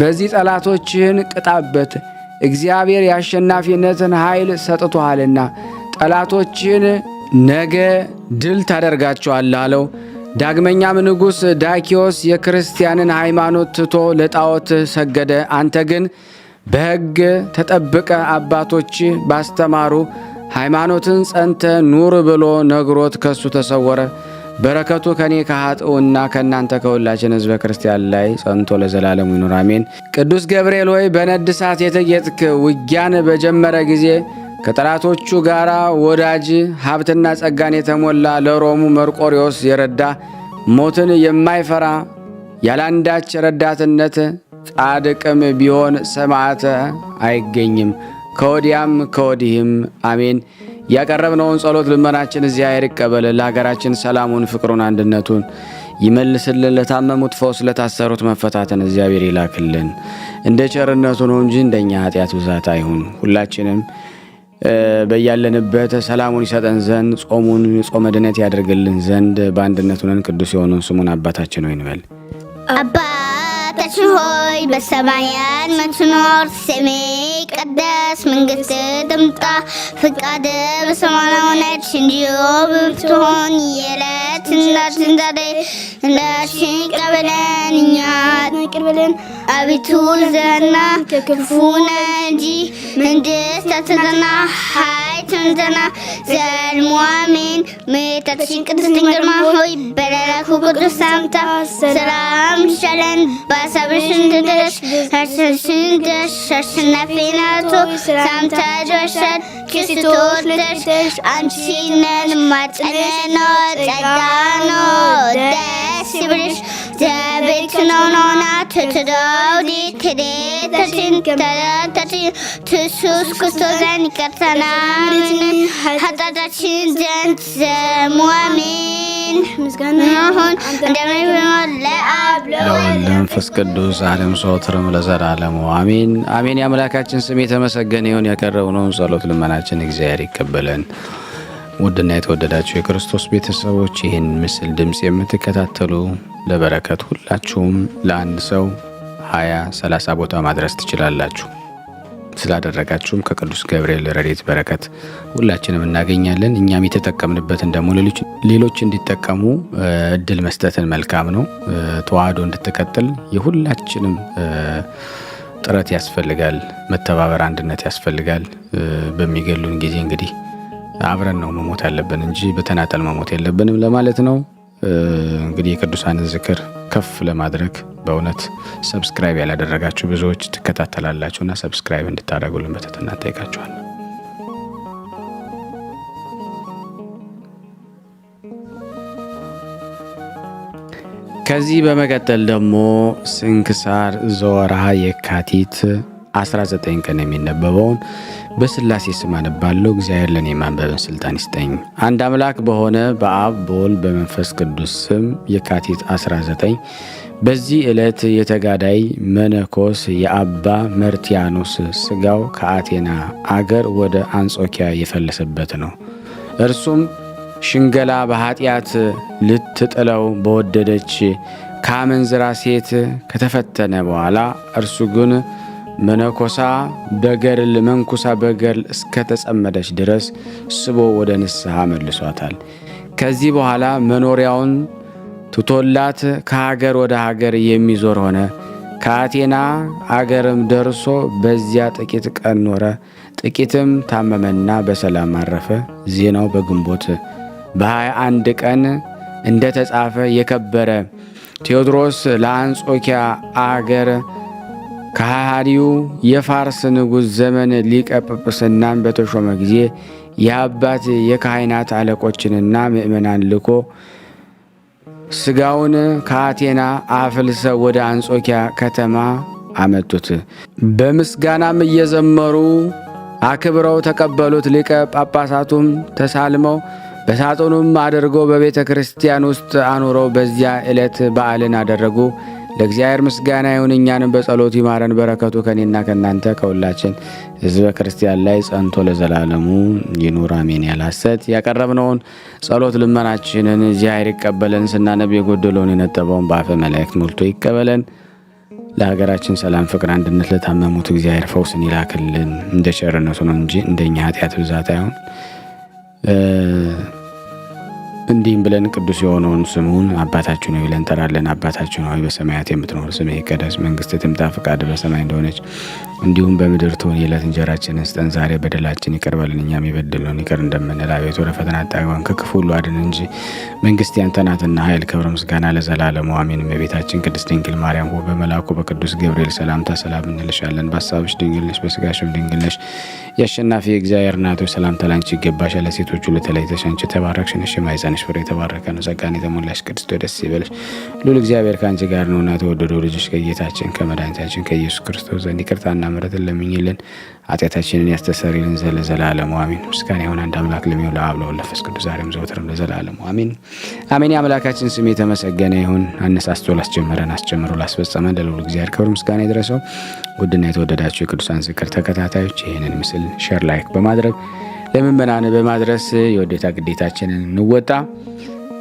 በዚህ ጠላቶችህን ቅጣበት፣ እግዚአብሔር የአሸናፊነትን ኃይል ሰጥቶሃልና ጠላቶችህን ነገ ድል ታደርጋቸዋለህ አለው። ዳግመኛም ንጉሥ ዳኪዎስ የክርስቲያንን ሃይማኖት ትቶ ለጣዖት ሰገደ። አንተ ግን በሕግ ተጠብቀ አባቶች ባስተማሩ ሃይማኖትን ጸንተ ኑር ብሎ ነግሮት ከሱ ተሰወረ። በረከቱ ከኔ ከኃጥኡና ከእናንተ ከሁላችን ሕዝበ ክርስቲያን ላይ ጸንቶ ለዘላለሙ ይኑር አሜን። ቅዱስ ገብርኤል ሆይ በነድ እሳት የተጌጥክ ውጊያን በጀመረ ጊዜ ከጠላቶቹ ጋር ወዳጅ ሀብትና ጸጋን የተሞላ ለሮሙ መርቆሬዎስ የረዳ ሞትን የማይፈራ ያላንዳች ረዳትነት ጻድቅም ቢሆን ሰማዕት አይገኝም ከወዲያም ከወዲህም አሜን። ያቀረብነውን ጸሎት ልመናችን እግዚአብሔር ይቀበል። ለሀገራችን ሰላሙን፣ ፍቅሩን፣ አንድነቱን ይመልስልን። ለታመሙት ፈውስ፣ ለታሰሩት መፈታትን እግዚአብሔር ይላክልን። እንደ ቸርነቱ ነው እንጂ እንደኛ ኃጢአት ብዛት አይሁን። ሁላችንም በያለንበት ሰላሙን ይሰጠን ዘንድ ጾሙን ጾመ ድነት ያደርግልን ዘንድ በአንድነት ሆነን ቅዱስ የሆነውን ስሙን አባታችን ሆይ እንበል። አባታችን ሆይ በሰማያት የምትኖር፣ ስምህ ይቀደስ፣ መንግሥትህ ትምጣ፣ ፈቃድህ በሰማይ ሆነች እንዲሁም በምድር የዕለት እንጀራችንን ዛሬ ስጠን፣ ይቅር እኛን ይቅር በለን፣ አቤቱ ዘና ከክፉ እንጂ መንግሥት ያንተና ኃይል ያንተና ዘላለሙ አሜን። እመቤታችን ቅድስት ድንግል ማርያም ሆይ በመልአኩ ቅዱስ ሰላምታ ሰላም ይሻለን። በሐሳብሽ እንድንደርስ አሸናፊ ናቱ ሰላምታ ይድረስሽ። ከሴቶች ተለይተሽ አንቺ ነሽ የማትጸንሽ ጸጋን ደስ ይበልሽ እግዚአብሔር ከነውና ተተዳውዲት ተደተችን ኢየሱስ ክርስቶስን ይቅርታና ኃጢአታችን ዘንድ ዘሙ አሜን። ምስጋና ይሁን እንደሚሆን ለአብ ለወልድ ለመንፈስ ቅዱስ ዛሬም ዘወትርም ለዘላለሙ አሜን አሜን። የአምላካችን ስም የተመሰገነ ይሁን። ያቀረብነውን ጸሎት ልመናችን እግዚአብሔር ይቀበለን። ውድና የተወደዳችሁ የክርስቶስ ቤተሰቦች ይህን ምስል ድምፅ የምትከታተሉ ለበረከት ሁላችሁም ለአንድ ሰው 20-30 ቦታ ማድረስ ትችላላችሁ። ስላደረጋችሁም ከቅዱስ ገብርኤል ረድኤት በረከት ሁላችንም እናገኛለን። እኛም የተጠቀምንበትን ደግሞ ሌሎች እንዲጠቀሙ እድል መስጠትን መልካም ነው። ተዋህዶ እንድትቀጥል የሁላችንም ጥረት ያስፈልጋል። መተባበር፣ አንድነት ያስፈልጋል። በሚገሉን ጊዜ እንግዲህ አብረን ነው መሞት ያለብን እንጂ በተናጠል መሞት የለብንም ለማለት ነው። እንግዲህ የቅዱሳንን ዝክር ከፍ ለማድረግ በእውነት ሰብስክራይብ ያላደረጋችሁ ብዙዎች ትከታተላላችሁና ሰብስክራይብ እንድታደርጉልን በትህትና እንጠይቃችኋለን። ከዚህ በመቀጠል ደግሞ ስንክሳር ዘወርኀ የካቲት 19 ቀን የሚነበበውን በስላሴ ስም አነባለሁ። እግዚአብሔር ለእኔ ማንበብን ስልጣን ይስጠኝ። አንድ አምላክ በሆነ በአብ በወልድ በመንፈስ ቅዱስ ስም የካቲት 19 በዚህ ዕለት የተጋዳይ መነኮስ የአባ መርትያኖስ ስጋው ከአቴና አገር ወደ አንጾኪያ የፈለሰበት ነው። እርሱም ሽንገላ በኃጢአት ልትጥለው በወደደች ከአመንዝራ ሴት ከተፈተነ በኋላ እርሱ ግን መንኩሳ በገድል እስከተጸመደች ድረስ ስቦ ወደ ንስሐ መልሷታል። ከዚህ በኋላ መኖሪያውን ትቶላት ከሀገር ወደ ሀገር የሚዞር ሆነ። ከአቴና አገርም ደርሶ በዚያ ጥቂት ቀን ኖረ። ጥቂትም ታመመና በሰላም አረፈ። ዜናው በግንቦት በ21 ቀን እንደተጻፈ የከበረ ቴዎድሮስ ለአንጾኪያ አገር ከሃዲው የፋርስ ንጉሥ ዘመን ሊቀ ጵጵስናን በተሾመ ጊዜ የአባት የካህናት አለቆችንና ምእመናን ልኮ ስጋውን ከአቴና አፍልሰው ወደ አንጾኪያ ከተማ አመጡት። በምስጋናም እየዘመሩ አክብረው ተቀበሉት። ሊቀ ጳጳሳቱም ተሳልመው በሳጥኑም አድርገው በቤተ ክርስቲያን ውስጥ አኑረው በዚያ ዕለት በዓልን አደረጉ። ለእግዚአብሔር ምስጋና ይሁን፣ እኛንም በጸሎቱ ይማረን። በረከቱ ከኔና ከናንተ ከሁላችን ሕዝበ ክርስቲያን ላይ ጸንቶ ለዘላለሙ ይኑር አሜን። ያለ ሐሰት ያቀረብነውን ጸሎት ልመናችንን እግዚአብሔር ይቀበለን። ስናነብ የጎደለውን የነጠበውን በአፈ መላእክት ሞልቶ ይቀበለን። ለሀገራችን ሰላም፣ ፍቅር፣ አንድነት፣ ለታመሙት እግዚአብሔር ፈውስን ይላክልን። እንደ ቸርነቱ ነው እንጂ እንደኛ ኃጢአት ብዛት አይሆን። እንዲህም ብለን ቅዱስ የሆነውን ስሙን አባታችን ሆይ ብለን እንጠራለን። አባታችን ሆይ በሰማያት የምትኖር ስምህ ይቀደስ፣ መንግስትህ ትምጣ፣ ፈቃድህ በሰማይ እንደሆነች እንዲሁም በምድር ትሁን። የዕለት እንጀራችንን ስጠን ዛሬ፣ በደላችን ይቅር በለን እኛም የበደልነውን ይቅር እንደምንል፣ አቤቱ ወደ ፈተና አታግባን ከክፉ ሁሉ አድን እንጂ መንግስት ያንተ ናትና ኃይል፣ ክብር፣ ምስጋና ለዘላለሙ አሜን። እመቤታችን ቅድስት ድንግል ማርያም ሆይ በመልአኩ በቅዱስ ገብርኤል ሰላምታ ሰላም እንልሻለን። በሐሳብሽ ድንግል ነሽ፣ በሥጋሽም ድንግል ነሽ። የአሸናፊ እግዚአብሔር እናት ሆይ ሰላምታ ላንቺ ይገባሻል። ለሴቶች ሁሉ ተለይተሽ አንቺ የተባረክሽ ነሽ፣ የማኅፀንሽ ፍሬ የተባረከ ነው። ጸጋን የተሞላሽ ቅድስት ሆይ ደስ ይበልሽ፣ ልዑል እግዚአብሔር ከአንቺ ጋር ነውና፣ የተወደደው ልጅሽ ከጌታችን ከመድኃኒታችን ከኢየሱስ ክርስቶስ ዘንድ ይቅርታና ምሕረትን ለምኝልን ኃጢአታችንን ያስተሰርይልን ዘንድ ለዘላለሙ አሜን። ምስጋና ይሁን አንድ አምላክ ለሚሆን ለአብ ለወልድ ለመንፈስ ቅዱስ ዛሬም ዘወትርም ለዘላለሙ አሜን አሜን። የአምላካችን ስም የተመሰገነ ይሁን። አነሳስቶ ላስጀመረን አስጀምሮ ላስፈጸመን ለልዑል እግዚአብሔር ክብር ምስጋና ይድረሰው። ውድና የተወደዳችሁ የቅዱሳን ዝክር ተከታታዮች ይህንን ምስል ሼር፣ ላይክ በማድረግ ለምእመናን በማድረስ የውዴታ ግዴታችንን እንወጣ።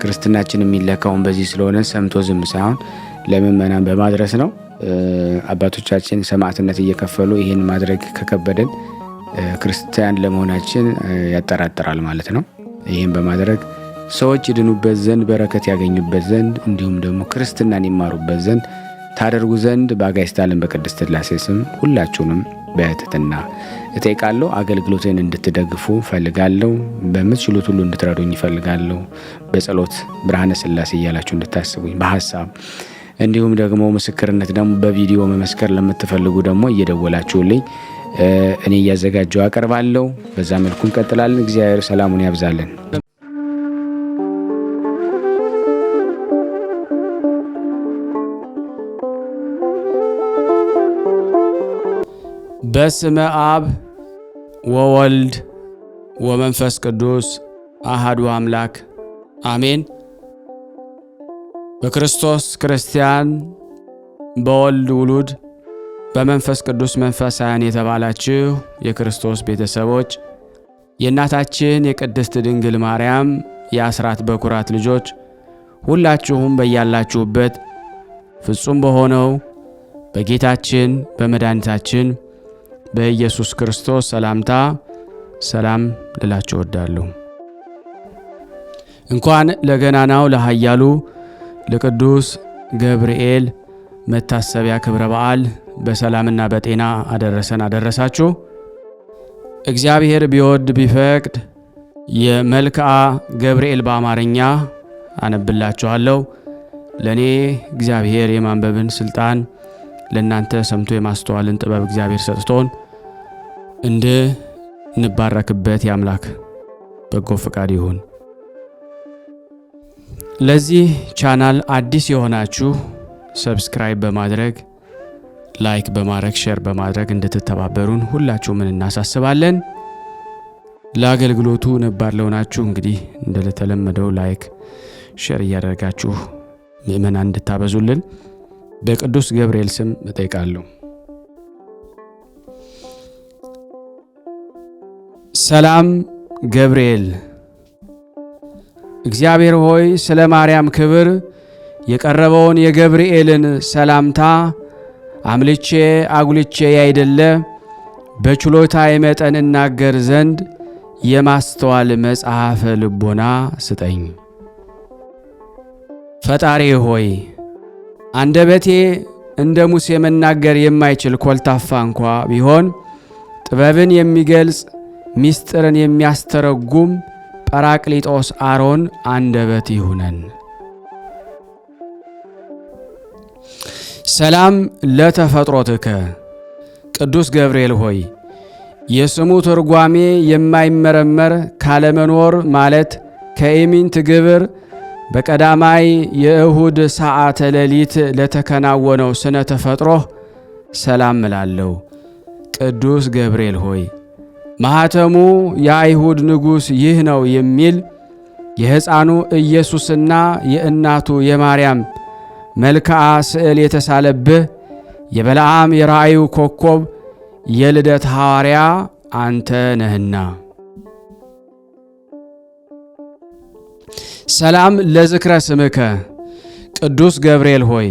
ክርስትናችን የሚለካውን በዚህ ስለሆነ ሰምቶ ዝም ሳይሆን ለምእመናን በማድረስ ነው። አባቶቻችን ሰማዕትነት እየከፈሉ ይህን ማድረግ ከከበደን ክርስቲያን ለመሆናችን ያጠራጥራል ማለት ነው። ይህን በማድረግ ሰዎች ይድኑበት ዘንድ፣ በረከት ያገኙበት ዘንድ፣ እንዲሁም ደግሞ ክርስትናን ይማሩበት ዘንድ ታደርጉ ዘንድ በአጋዕዝተ ዓለም በቅድስት ሥላሴ ስም ሁላችሁንም በትሕትና እጠይቃለሁ። አገልግሎትን እንድትደግፉ ፈልጋለሁ። በምትችሉት ሁሉ እንድትረዱኝ ይፈልጋለሁ። በጸሎት ብርሃነ ሥላሴ እያላችሁ እንድታስቡኝ በሀሳብ እንዲሁም ደግሞ ምስክርነት ደግሞ በቪዲዮ መመስከር ለምትፈልጉ ደግሞ እየደወላችሁልኝ እኔ እያዘጋጀው አቀርባለሁ። በዛ መልኩ እንቀጥላለን። እግዚአብሔር ሰላሙን ያብዛልን። በስመ አብ ወወልድ ወመንፈስ ቅዱስ አሃዱ አምላክ አሜን። በክርስቶስ ክርስቲያን፣ በወልድ ውሉድ፣ በመንፈስ ቅዱስ መንፈሳውያን የተባላችሁ የክርስቶስ ቤተሰቦች የእናታችን የቅድስት ድንግል ማርያም የአስራት በኩራት ልጆች ሁላችሁም በያላችሁበት ፍጹም በሆነው በጌታችን በመድኃኒታችን በኢየሱስ ክርስቶስ ሰላምታ ሰላም ልላችሁ እወዳለሁ። እንኳን ለገናናው ለኃያሉ ለቅዱስ ገብርኤል መታሰቢያ ክብረ በዓል በሰላምና በጤና አደረሰን አደረሳችሁ። እግዚአብሔር ቢወድ ቢፈቅድ የመልክዓ ገብርኤል በአማርኛ አነብላችኋለሁ። ለእኔ እግዚአብሔር የማንበብን ስልጣን ለእናንተ ሰምቶ የማስተዋልን ጥበብ እግዚአብሔር ሰጥቶን እንድንባረክበት የአምላክ በጎ ፈቃድ ይሁን። ለዚህ ቻናል አዲስ የሆናችሁ ሰብስክራይብ በማድረግ ላይክ በማድረግ ሼር በማድረግ እንድትተባበሩን ሁላችሁም እናሳስባለን። ለአገልግሎቱ ነባር ለሆናችሁ እንግዲህ እንደተለመደው ላይክ ሼር እያደረጋችሁ ምእመናን እንድታበዙልን በቅዱስ ገብርኤል ስም እጠይቃለሁ። ሰላም ገብርኤል እግዚአብሔር ሆይ ስለ ማርያም ክብር የቀረበውን የገብርኤልን ሰላምታ አምልቼ አጉልቼ ያይደለ በችሎታ የመጠን እናገር ዘንድ የማስተዋል መጽሐፈ ልቦና ስጠኝ። ፈጣሪ ሆይ አንደበቴ እንደ ሙሴ መናገር የማይችል ኮልታፋ እንኳ ቢሆን ጥበብን የሚገልጽ ሚስጥርን የሚያስተረጉም ጰራቅሊጦስ አሮን አንደበት ይሁነን። ሰላም ለተፈጥሮትከ ቅዱስ ገብርኤል ሆይ የስሙ ትርጓሜ የማይመረመር ካለመኖር ማለት ከኢሚንት ግብር በቀዳማይ የእሁድ ሰዓተ ሌሊት ለተከናወነው ስነ ተፈጥሮ ሰላም እላለሁ። ቅዱስ ገብርኤል ሆይ ማኅተሙ የአይሁድ ንጉሥ ይህ ነው የሚል የሕፃኑ ኢየሱስና የእናቱ የማርያም መልክዓ ስዕል የተሳለብህ የበለዓም የራእዩ ኮከብ የልደት ሐዋርያ አንተ ነህና ሰላም ለዝክረ ስምከ ቅዱስ ገብርኤል ሆይ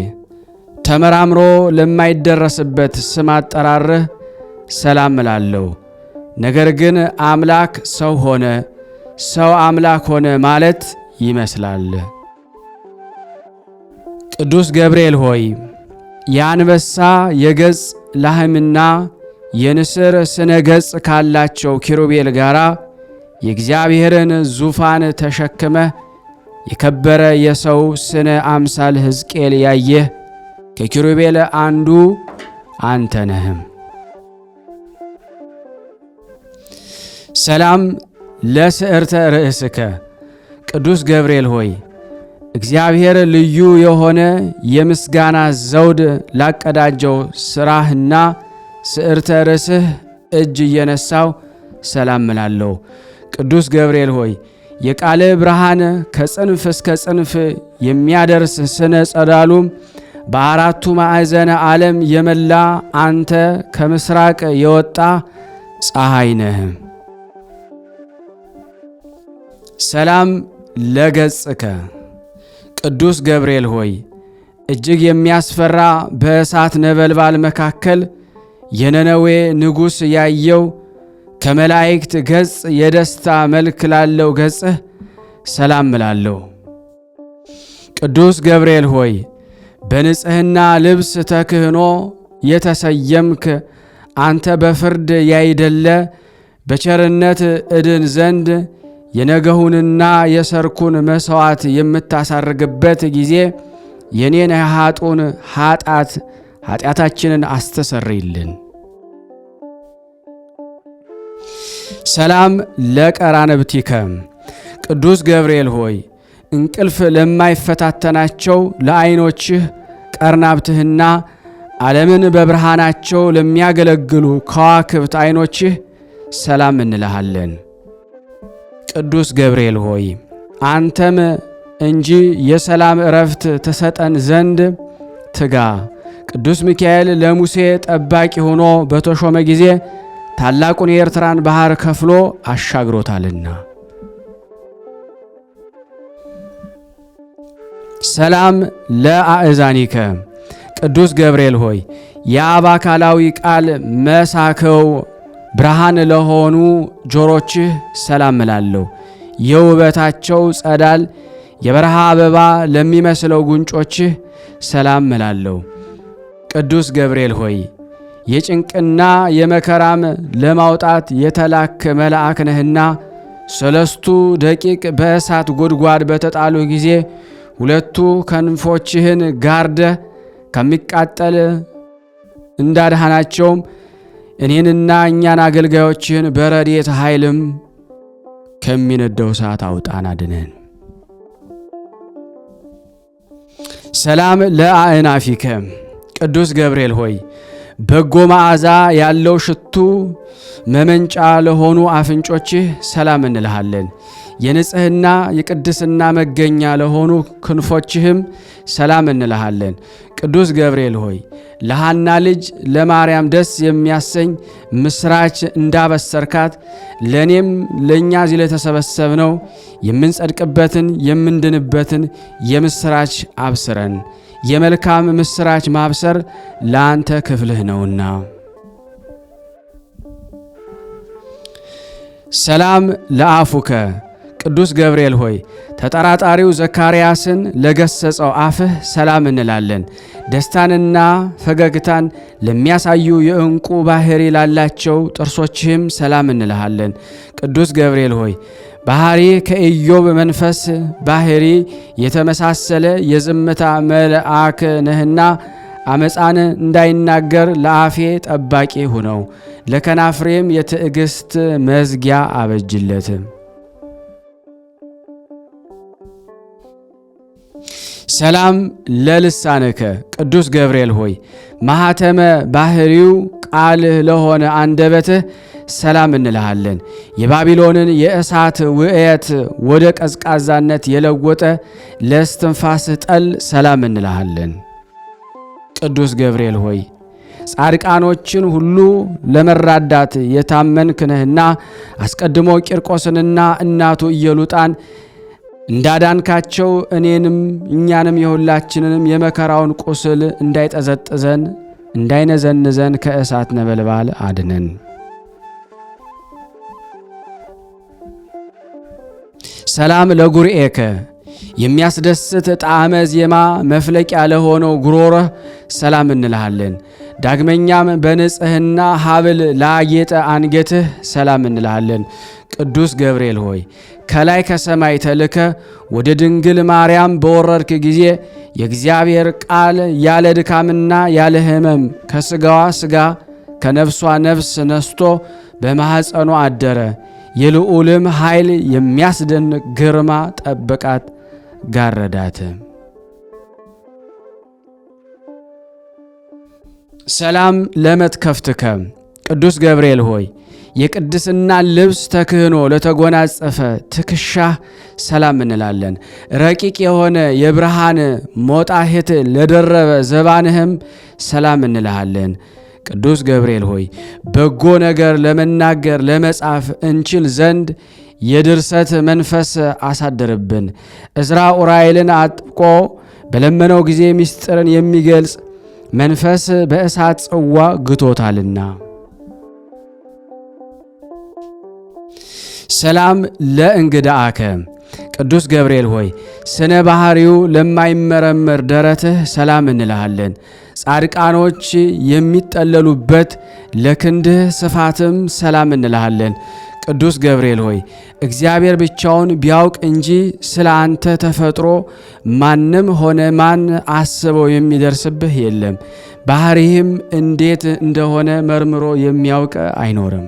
ተመራምሮ ለማይደረስበት ስም አጠራርህ ሰላም እላለሁ። ነገር ግን አምላክ ሰው ሆነ፣ ሰው አምላክ ሆነ ማለት ይመስላል። ቅዱስ ገብርኤል ሆይ የአንበሳ የገጽ ላህምና የንስር ስነ ገጽ ካላቸው ኪሩቤል ጋራ የእግዚአብሔርን ዙፋን ተሸክመህ የከበረ የሰው ስነ አምሳል ሕዝቅኤል ያየህ ከኪሩቤል አንዱ አንተ ነህም። ሰላም ለስዕርተ ርእስከ ቅዱስ ገብርኤል ሆይ እግዚአብሔር ልዩ የሆነ የምስጋና ዘውድ ላቀዳጀው ሥራህና ስዕርተ ርእስህ እጅ እየነሳው ሰላም እላለሁ። ቅዱስ ገብርኤል ሆይ የቃል ብርሃን ከጽንፍ እስከ ጽንፍ የሚያደርስ ስነ ጸዳሉም በአራቱ ማዕዘነ ዓለም የመላ አንተ ከምስራቅ የወጣ ፀሐይ ነህ። ሰላም ለገጽከ ቅዱስ ገብርኤል ሆይ እጅግ የሚያስፈራ በእሳት ነበልባል መካከል የነነዌ ንጉሥ ያየው ከመላእክት ገጽ የደስታ መልክ ላለው ገጽህ ሰላም እላለሁ። ቅዱስ ገብርኤል ሆይ በንጽሕና ልብስ ተክህኖ የተሰየምክ አንተ በፍርድ ያይደለ በቸርነት እድን ዘንድ የነገሁንና የሰርኩን መሥዋዕት የምታሳርግበት ጊዜ የኔን ኃጡን ኃጢአታችንን አስተሰርይልን። ሰላም ለቀራንብቲከ ቅዱስ ገብርኤል ሆይ እንቅልፍ ለማይፈታተናቸው ለዓይኖችህ ቀርናብትህና ዓለምን በብርሃናቸው ለሚያገለግሉ ከዋክብት ዓይኖችህ ሰላም እንልሃለን። ቅዱስ ገብርኤል ሆይ አንተም እንጂ የሰላም ዕረፍት ተሰጠን ዘንድ ትጋ። ቅዱስ ሚካኤል ለሙሴ ጠባቂ ሆኖ በተሾመ ጊዜ ታላቁን የኤርትራን ባህር ከፍሎ አሻግሮታልና። ሰላም ለአእዛኒከ ቅዱስ ገብርኤል ሆይ የአብ አካላዊ ቃል መሳከው ብርሃን ለሆኑ ጆሮችህ ሰላም እላለሁ። የውበታቸው ጸዳል የበረሃ አበባ ለሚመስለው ጉንጮችህ ሰላም እላለሁ። ቅዱስ ገብርኤል ሆይ የጭንቅና የመከራም ለማውጣት የተላክ መልአክ ነህና ሰለስቱ ደቂቅ በእሳት ጉድጓድ በተጣሉ ጊዜ ሁለቱ ክንፎችህን ጋርደህ ከሚቃጠል እንዳድሃናቸውም እኔንና እኛን አገልጋዮችህን በረድኤት ኃይልም ከሚነደው እሳት አውጣን አድነን። ሰላም ለአእናፊከ ቅዱስ ገብርኤል ሆይ በጎ መዓዛ ያለው ሽቱ መመንጫ ለሆኑ አፍንጮችህ ሰላም እንልሃለን። የንጽህና የቅድስና መገኛ ለሆኑ ክንፎችህም ሰላም እንልሃለን። ቅዱስ ገብርኤል ሆይ ለሐና ልጅ ለማርያም ደስ የሚያሰኝ ምስራች እንዳበሰርካት ለእኔም ለእኛ እዚህ ለተሰበሰብነው የምንጸድቅበትን የምንድንበትን የምስራች አብስረን። የመልካም ምስራች ማብሰር ለአንተ ክፍልህ ነውና። ሰላም ለአፉከ ቅዱስ ገብርኤል ሆይ ተጠራጣሪው ዘካርያስን ለገሰጸው አፍህ ሰላም እንላለን። ደስታንና ፈገግታን ለሚያሳዩ የዕንቁ ባህሪ ላላቸው ጥርሶችህም ሰላም እንልሃለን። ቅዱስ ገብርኤል ሆይ ባህሪ ከኢዮብ መንፈስ ባህሪ የተመሳሰለ የዝምታ መልአክ ነህና አመፃን እንዳይናገር ለአፌ ጠባቂ ሁነው፣ ለከናፍሬም የትዕግስት መዝጊያ አበጅለት። ሰላም ለልሳንከ ቅዱስ ገብርኤል ሆይ ማኅተመ ባህሪው ቃልህ ለሆነ አንደበትህ ሰላም እንልሃለን። የባቢሎንን የእሳት ውዕየት ወደ ቀዝቃዛነት የለወጠ ለእስትንፋስህ ጠል ሰላም እንልሃለን። ቅዱስ ገብርኤል ሆይ ጻድቃኖችን ሁሉ ለመራዳት የታመንክ ነህና አስቀድሞ ቂርቆስንና እናቱ ኢየሉጣን እንዳዳንካቸው እኛንም የሁላችንንም የመከራውን ቁስል እንዳይጠዘጥዘን እንዳይነዘንዘን ከእሳት ነበልባል አድነን። ሰላም ለጉርኤከ የሚያስደስት ጣዕመ ዜማ መፍለቂያ ለሆነው ጉሮሮህ ሰላም እንልሃለን። ዳግመኛም በንጽህና ሀብል ላጌጠ አንገትህ ሰላም እንልሃለን። ቅዱስ ገብርኤል ሆይ ከላይ ከሰማይ ተልከ ወደ ድንግል ማርያም በወረድክ ጊዜ የእግዚአብሔር ቃል ያለ ድካምና ያለ ሕመም ከስጋዋ ስጋ ከነፍሷ ነፍስ ነስቶ በማኅፀኗ አደረ። የልዑልም ኃይል የሚያስደንቅ ግርማ ጠበቃት ጋረዳት። ሰላም ለመትከፍትከ ቅዱስ ገብርኤል ሆይ የቅድስና ልብስ ተክህኖ ለተጎናጸፈ ትከሻህ ሰላም እንላለን። ረቂቅ የሆነ የብርሃን ሞጣሄት ለደረበ ዘባንህም ሰላም እንልሃለን። ቅዱስ ገብርኤል ሆይ በጎ ነገር ለመናገር ለመጻፍ እንችል ዘንድ የድርሰት መንፈስ አሳደርብን። ዕዝራ ኡራኤልን አጥብቆ በለመነው ጊዜ ምስጢርን የሚገልጽ መንፈስ በእሳት ጽዋ ግቶታልና። ሰላም ለእንግዳአከ ቅዱስ ገብርኤል ሆይ ስነ ባህሪው ለማይመረመር ደረትህ ሰላም እንልሃለን። ጻድቃኖች የሚጠለሉበት ለክንድህ ስፋትም ሰላም እንልሃለን። ቅዱስ ገብርኤል ሆይ እግዚአብሔር ብቻውን ቢያውቅ እንጂ ስለ አንተ ተፈጥሮ ማንም ሆነ ማን አስበው የሚደርስብህ የለም። ባህሪህም እንዴት እንደሆነ መርምሮ የሚያውቅ አይኖርም።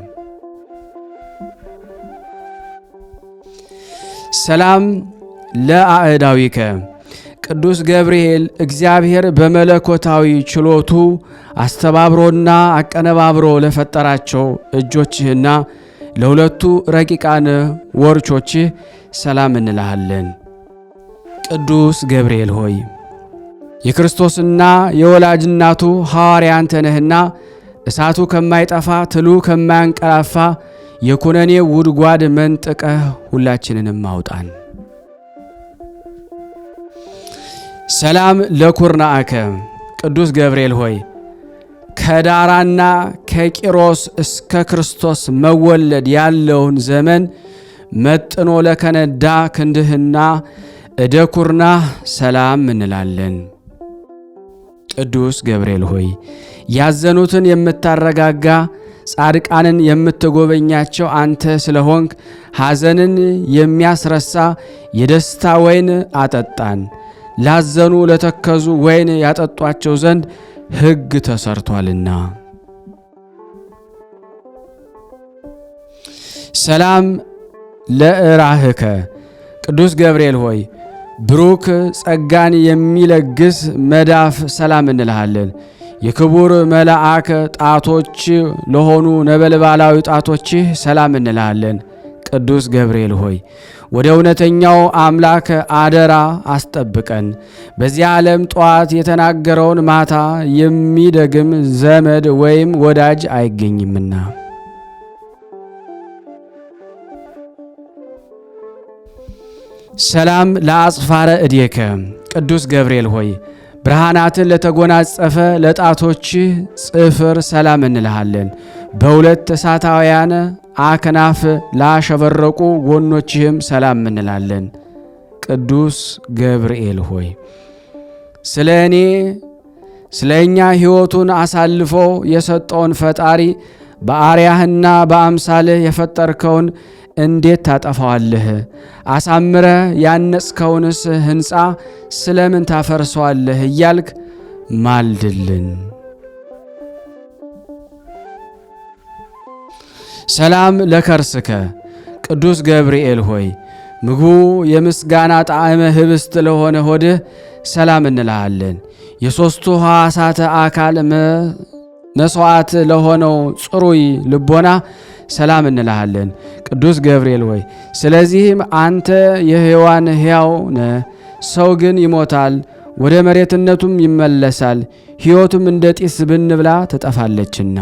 ሰላም ለአእዳዊከ ቅዱስ ገብርኤል እግዚአብሔር በመለኮታዊ ችሎቱ አስተባብሮና አቀነባብሮ ለፈጠራቸው እጆችህና ለሁለቱ ረቂቃን ወርቾችህ ሰላም እንልሃለን። ቅዱስ ገብርኤል ሆይ የክርስቶስና የወላጅናቱ ሐዋርያ አንተ ነህና እሳቱ ከማይጠፋ ትሉ ከማያንቀላፋ የኩነኔ ጉድጓድ መንጥቀህ ሁላችንንም አውጣን። ሰላም ለኩርናአከ ቅዱስ ገብርኤል ሆይ ከዳራና ከቂሮስ እስከ ክርስቶስ መወለድ ያለውን ዘመን መጥኖ ለከነዳ ክንድህና እደ ኩርናህ ሰላም እንላለን። ቅዱስ ገብርኤል ሆይ ያዘኑትን የምታረጋጋ ጻድቃንን የምትጎበኛቸው አንተ ስለሆንክ ሐዘንን የሚያስረሳ የደስታ ወይን አጠጣን። ላዘኑ ለተከዙ ወይን ያጠጧቸው ዘንድ ሕግ ተሰርቷልና። ሰላም ለእራህከ ቅዱስ ገብርኤል ሆይ ብሩክ ጸጋን የሚለግስ መዳፍ ሰላም እንልሃለን። የክቡር መልአክ ጣቶች ለሆኑ ነበልባላዊ ጣቶችህ ሰላም እንልሃለን። ቅዱስ ገብርኤል ሆይ ወደ እውነተኛው አምላክ አደራ አስጠብቀን። በዚህ ዓለም ጠዋት የተናገረውን ማታ የሚደግም ዘመድ ወይም ወዳጅ አይገኝምና። ሰላም ለአጽፋረ እዴከ ቅዱስ ገብርኤል ሆይ ብርሃናትን ለተጎናጸፈ ለጣቶችህ ጽፍር ሰላም እንልሃለን። በሁለት እሳታውያን አክናፍ ላሸበረቁ ጎኖችህም ሰላም እንላለን። ቅዱስ ገብርኤል ሆይ ስለ እኛ ሕይወቱን አሳልፎ የሰጠውን ፈጣሪ በአርያህና በአምሳልህ የፈጠርከውን እንዴት ታጠፋዋለህ? አሳምረህ ያነጽከውንስ ሕንፃ ስለምን ታፈርሰዋለህ? እያልክ ማልድልን። ሰላም ለከርስከ ቅዱስ ገብርኤል ሆይ ምግቡ የምስጋና ጣዕመ ህብስት ለሆነ ሆድህ ሰላም እንልሃለን። የሦስቱ ሕዋሳተ አካል መሥዋዕት ለሆነው ጽሩይ ልቦና ሰላም እንልሃለን። ቅዱስ ገብርኤል ሆይ ስለዚህም አንተ የሕያዋን ሕያው ነህ፣ ሰው ግን ይሞታል፣ ወደ መሬትነቱም ይመለሳል፣ ሕይወቱም እንደ ጢስ ብንብላ ትጠፋለችና።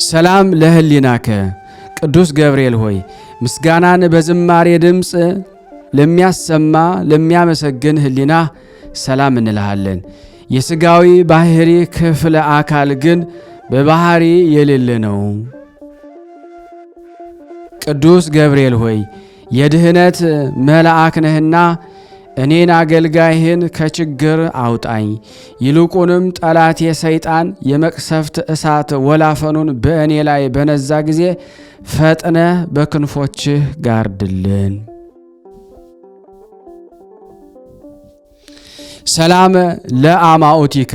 ሰላም ለህሊናከ ቅዱስ ገብርኤል ሆይ ምስጋናን በዝማሬ ድምፅ ለሚያሰማ ለሚያመሰግን ህሊና ሰላም እንልሃለን። የሥጋዊ ባህሪ ክፍለ አካል ግን በባህሪ የሌለ ነው። ቅዱስ ገብርኤል ሆይ የድህነት መልአክ ነህና እኔን አገልጋይህን ከችግር አውጣኝ። ይልቁንም ጠላቴ ሰይጣን የመቅሰፍት እሳት ወላፈኑን በእኔ ላይ በነዛ ጊዜ ፈጥነህ በክንፎችህ ጋርድልን። ሰላም ለአማኦቲከ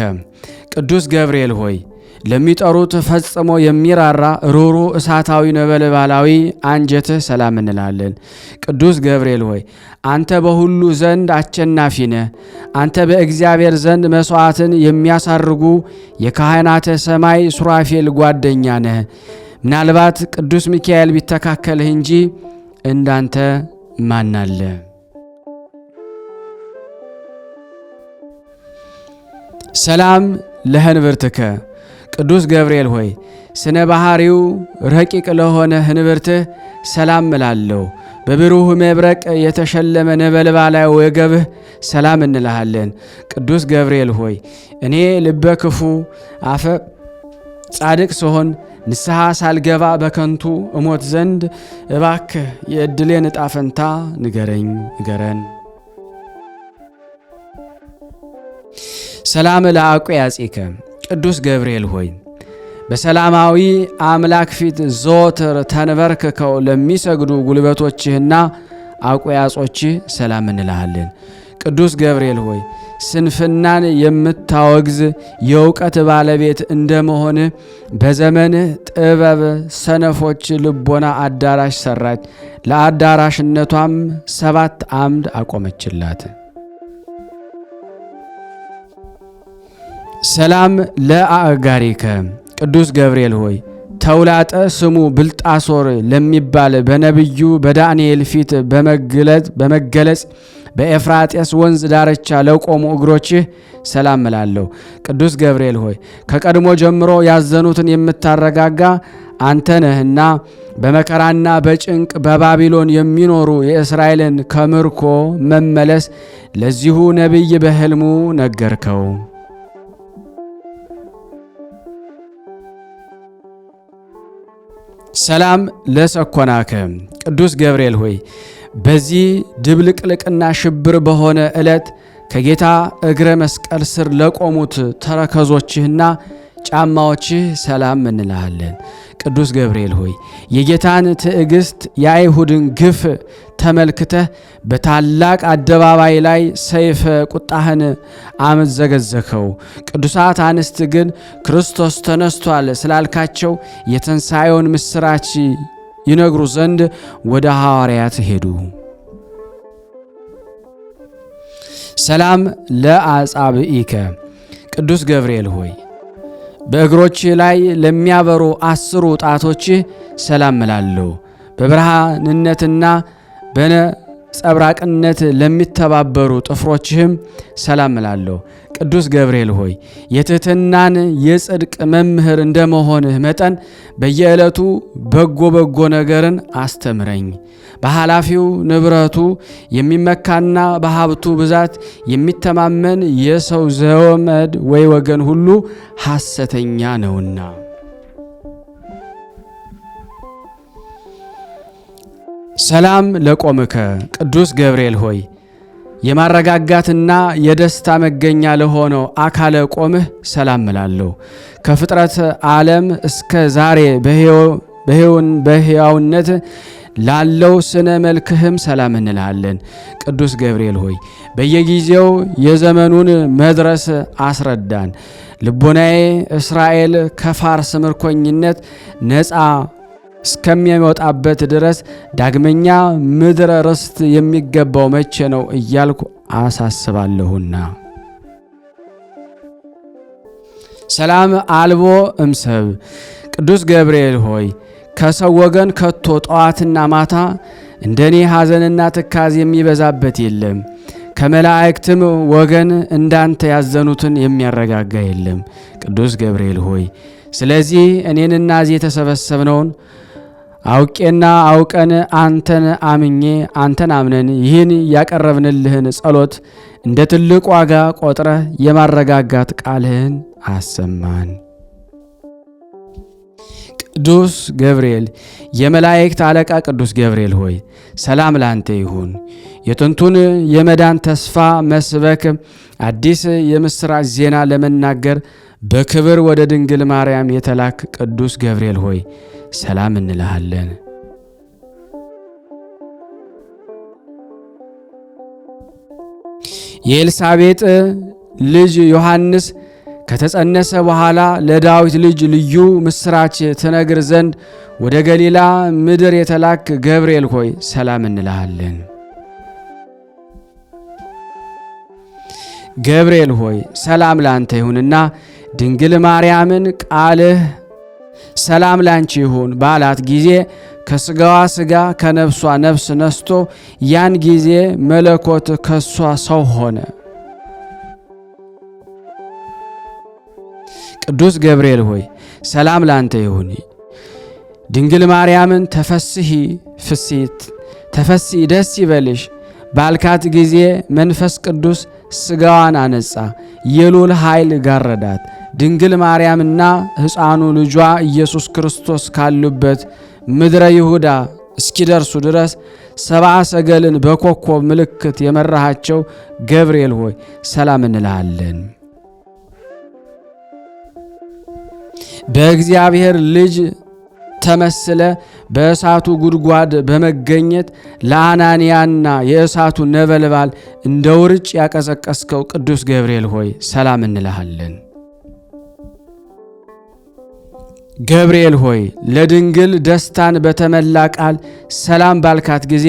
ቅዱስ ገብርኤል ሆይ ለሚጠሩት ፈጽሞ የሚራራ ሩሩ እሳታዊ ነበልባላዊ አንጀትህ ሰላም እንላለን። ቅዱስ ገብርኤል ሆይ አንተ በሁሉ ዘንድ አሸናፊ ነህ። አንተ በእግዚአብሔር ዘንድ መሥዋዕትን የሚያሳርጉ የካህናተ ሰማይ ሱራፌል ጓደኛ ነህ። ምናልባት ቅዱስ ሚካኤል ቢተካከልህ እንጂ እንዳንተ ማን አለ? ሰላም ለህንብርትከ ቅዱስ ገብርኤል ሆይ ስነ ባህሪው ረቂቅ ለሆነ ህንብርትህ ሰላም እላለሁ። በብሩህ መብረቅ የተሸለመ ነበልባላዊ ወገብህ ሰላም እንልሃለን። ቅዱስ ገብርኤል ሆይ እኔ ልበ ክፉ አፈ ጻድቅ ስሆን ንስሐ ሳልገባ በከንቱ እሞት ዘንድ እባክህ የዕድሌን ዕጣ ፈንታ ንገረን። ሰላም ለአቁያጺከ ቅዱስ ገብርኤል ሆይ በሰላማዊ አምላክ ፊት ዘወትር ተንበርክከው ለሚሰግዱ ጉልበቶችህና አቁያጾችህ ሰላም እንልሃለን። ቅዱስ ገብርኤል ሆይ ስንፍናን የምታወግዝ የእውቀት ባለቤት እንደመሆን በዘመንህ ጥበብ ሰነፎች ልቦና አዳራሽ ሰራች፣ ለአዳራሽነቷም 7 አምድ አቆመችላት። ሰላም ለአእጋሪከ ቅዱስ ገብርኤል ሆይ ተውላጠ ስሙ ብልጣሶር ለሚባል በነቢዩ በዳንኤል ፊት በመገለጽ በኤፍራጤስ ወንዝ ዳርቻ ለቆሙ እግሮችህ ሰላም እላለሁ። ቅዱስ ገብርኤል ሆይ ከቀድሞ ጀምሮ ያዘኑትን የምታረጋጋ አንተ ነህና በመከራና በጭንቅ በባቢሎን የሚኖሩ የእስራኤልን ከምርኮ መመለስ ለዚሁ ነቢይ በሕልሙ ነገርከው። ሰላም ለሰኮናከ ቅዱስ ገብርኤል ሆይ በዚህ ድብልቅልቅና ሽብር በሆነ ዕለት ከጌታ እግረ መስቀል ስር ለቆሙት ተረከዞችህና ጫማዎችህ ሰላም እንልሃለን። ቅዱስ ገብርኤል ሆይ የጌታን ትዕግስት የአይሁድን ግፍ ተመልክተህ በታላቅ አደባባይ ላይ ሰይፈ ቁጣህን አመዘገዘከው። ቅዱሳት አንስት ግን ክርስቶስ ተነስቷል ስላልካቸው የትንሣኤውን ምስራች ይነግሩ ዘንድ ወደ ሐዋርያት ሄዱ። ሰላም ለአጻብኢከ ቅዱስ ገብርኤል ሆይ በእግሮች ላይ ለሚያበሩ 10 ጣቶች ሰላም እላለሁ። በብርሃንነትና በነጸብራቅነት ለሚተባበሩ ጥፍሮችህም ሰላም እላለሁ። ቅዱስ ገብርኤል ሆይ የትሕትናን የጽድቅ መምህር እንደመሆንህ መጠን በየዕለቱ በጎ ነገርን አስተምረኝ። በኃላፊው ንብረቱ የሚመካና በሀብቱ ብዛት የሚተማመን የሰው ዘመድ ወይ ወገን ሁሉ ሐሰተኛ ነውና። ሰላም ለቆምከ ቅዱስ ገብርኤል ሆይ የማረጋጋትና የደስታ መገኛ ለሆነው አካለ ቆምህ ሰላም እላለሁ። ከፍጥረት ዓለም እስከ ዛሬ በሕያውነት ላለው ስነ መልክህም ሰላም እንልሃለን። ቅዱስ ገብርኤል ሆይ በየጊዜው የዘመኑን መድረስ አስረዳን። ልቦናዬ እስራኤል ከፋርስ ምርኮኝነት ነፃ እስከሚወጣበት ድረስ ዳግመኛ ምድረ ርስት የሚገባው መቼ ነው እያልኩ አሳስባለሁና። ሰላም አልቦ እምሰብ ቅዱስ ገብርኤል ሆይ ከሰው ወገን ከቶ ጠዋትና ማታ እንደኔ ሐዘንና ትካዝ የሚበዛበት የለም። ከመላእክትም ወገን እንዳንተ ያዘኑትን የሚያረጋጋ የለም። ቅዱስ ገብርኤል ሆይ ስለዚህ እኔንና እዚህ የተሰበሰብነውን አውቄና አውቀን አንተን አምነን ይህን ያቀረብንልህን ጸሎት እንደ ትልቅ ዋጋ ቆጥረህ የማረጋጋት ቃልህን አሰማን። ቅዱስ ገብርኤል የመላእክት አለቃ ቅዱስ ገብርኤል ሆይ ሰላም ላንተ ይሁን። የጥንቱን የመዳን ተስፋ መስበክ አዲስ የምስራች ዜና ለመናገር በክብር ወደ ድንግል ማርያም የተላክ ቅዱስ ገብርኤል ሆይ ሰላም እንልሃለን። የኤልሳቤጥ ልጅ ዮሐንስ ከተጸነሰ በኋላ ለዳዊት ልጅ ልዩ ምስራች ትነግር ዘንድ ወደ ገሊላ ምድር የተላክ ገብርኤል ሆይ ሰላም እንልሃለን። ገብርኤል ሆይ ሰላም ላንተ ይሁንና ድንግል ማርያምን ቃልህ ሰላም ላንቺ ይሁን ባላት ጊዜ ከስጋዋ ስጋ ከነፍሷ ነፍስ ነስቶ ያን ጊዜ መለኮት ከሷ ሰው ሆነ። ቅዱስ ገብርኤል ሆይ ሰላም ላንተ ይሁን። ድንግል ማርያምን ተፈሲ ደስ ይበልሽ ባልካት ጊዜ መንፈስ ቅዱስ ስጋዋን አነጻ፣ የሉል ኃይል ጋረዳት። ድንግል ማርያምና ሕፃኑ ልጇ ኢየሱስ ክርስቶስ ካሉበት ምድረ ይሁዳ እስኪደርሱ ድረስ 70 ሰገልን በኮከብ ምልክት የመራሃቸው ገብርኤል ሆይ ሰላም እንልሃለን። በእግዚአብሔር ልጅ ተመስለ በእሳቱ ጉድጓድ በመገኘት ለአናንያና የእሳቱ ነበልባል እንደ ውርጭ ያቀዘቀስከው ቅዱስ ገብርኤል ሆይ ሰላም እንልሃለን። ገብርኤል ሆይ ለድንግል ደስታን በተመላ ቃል ሰላም ባልካት ጊዜ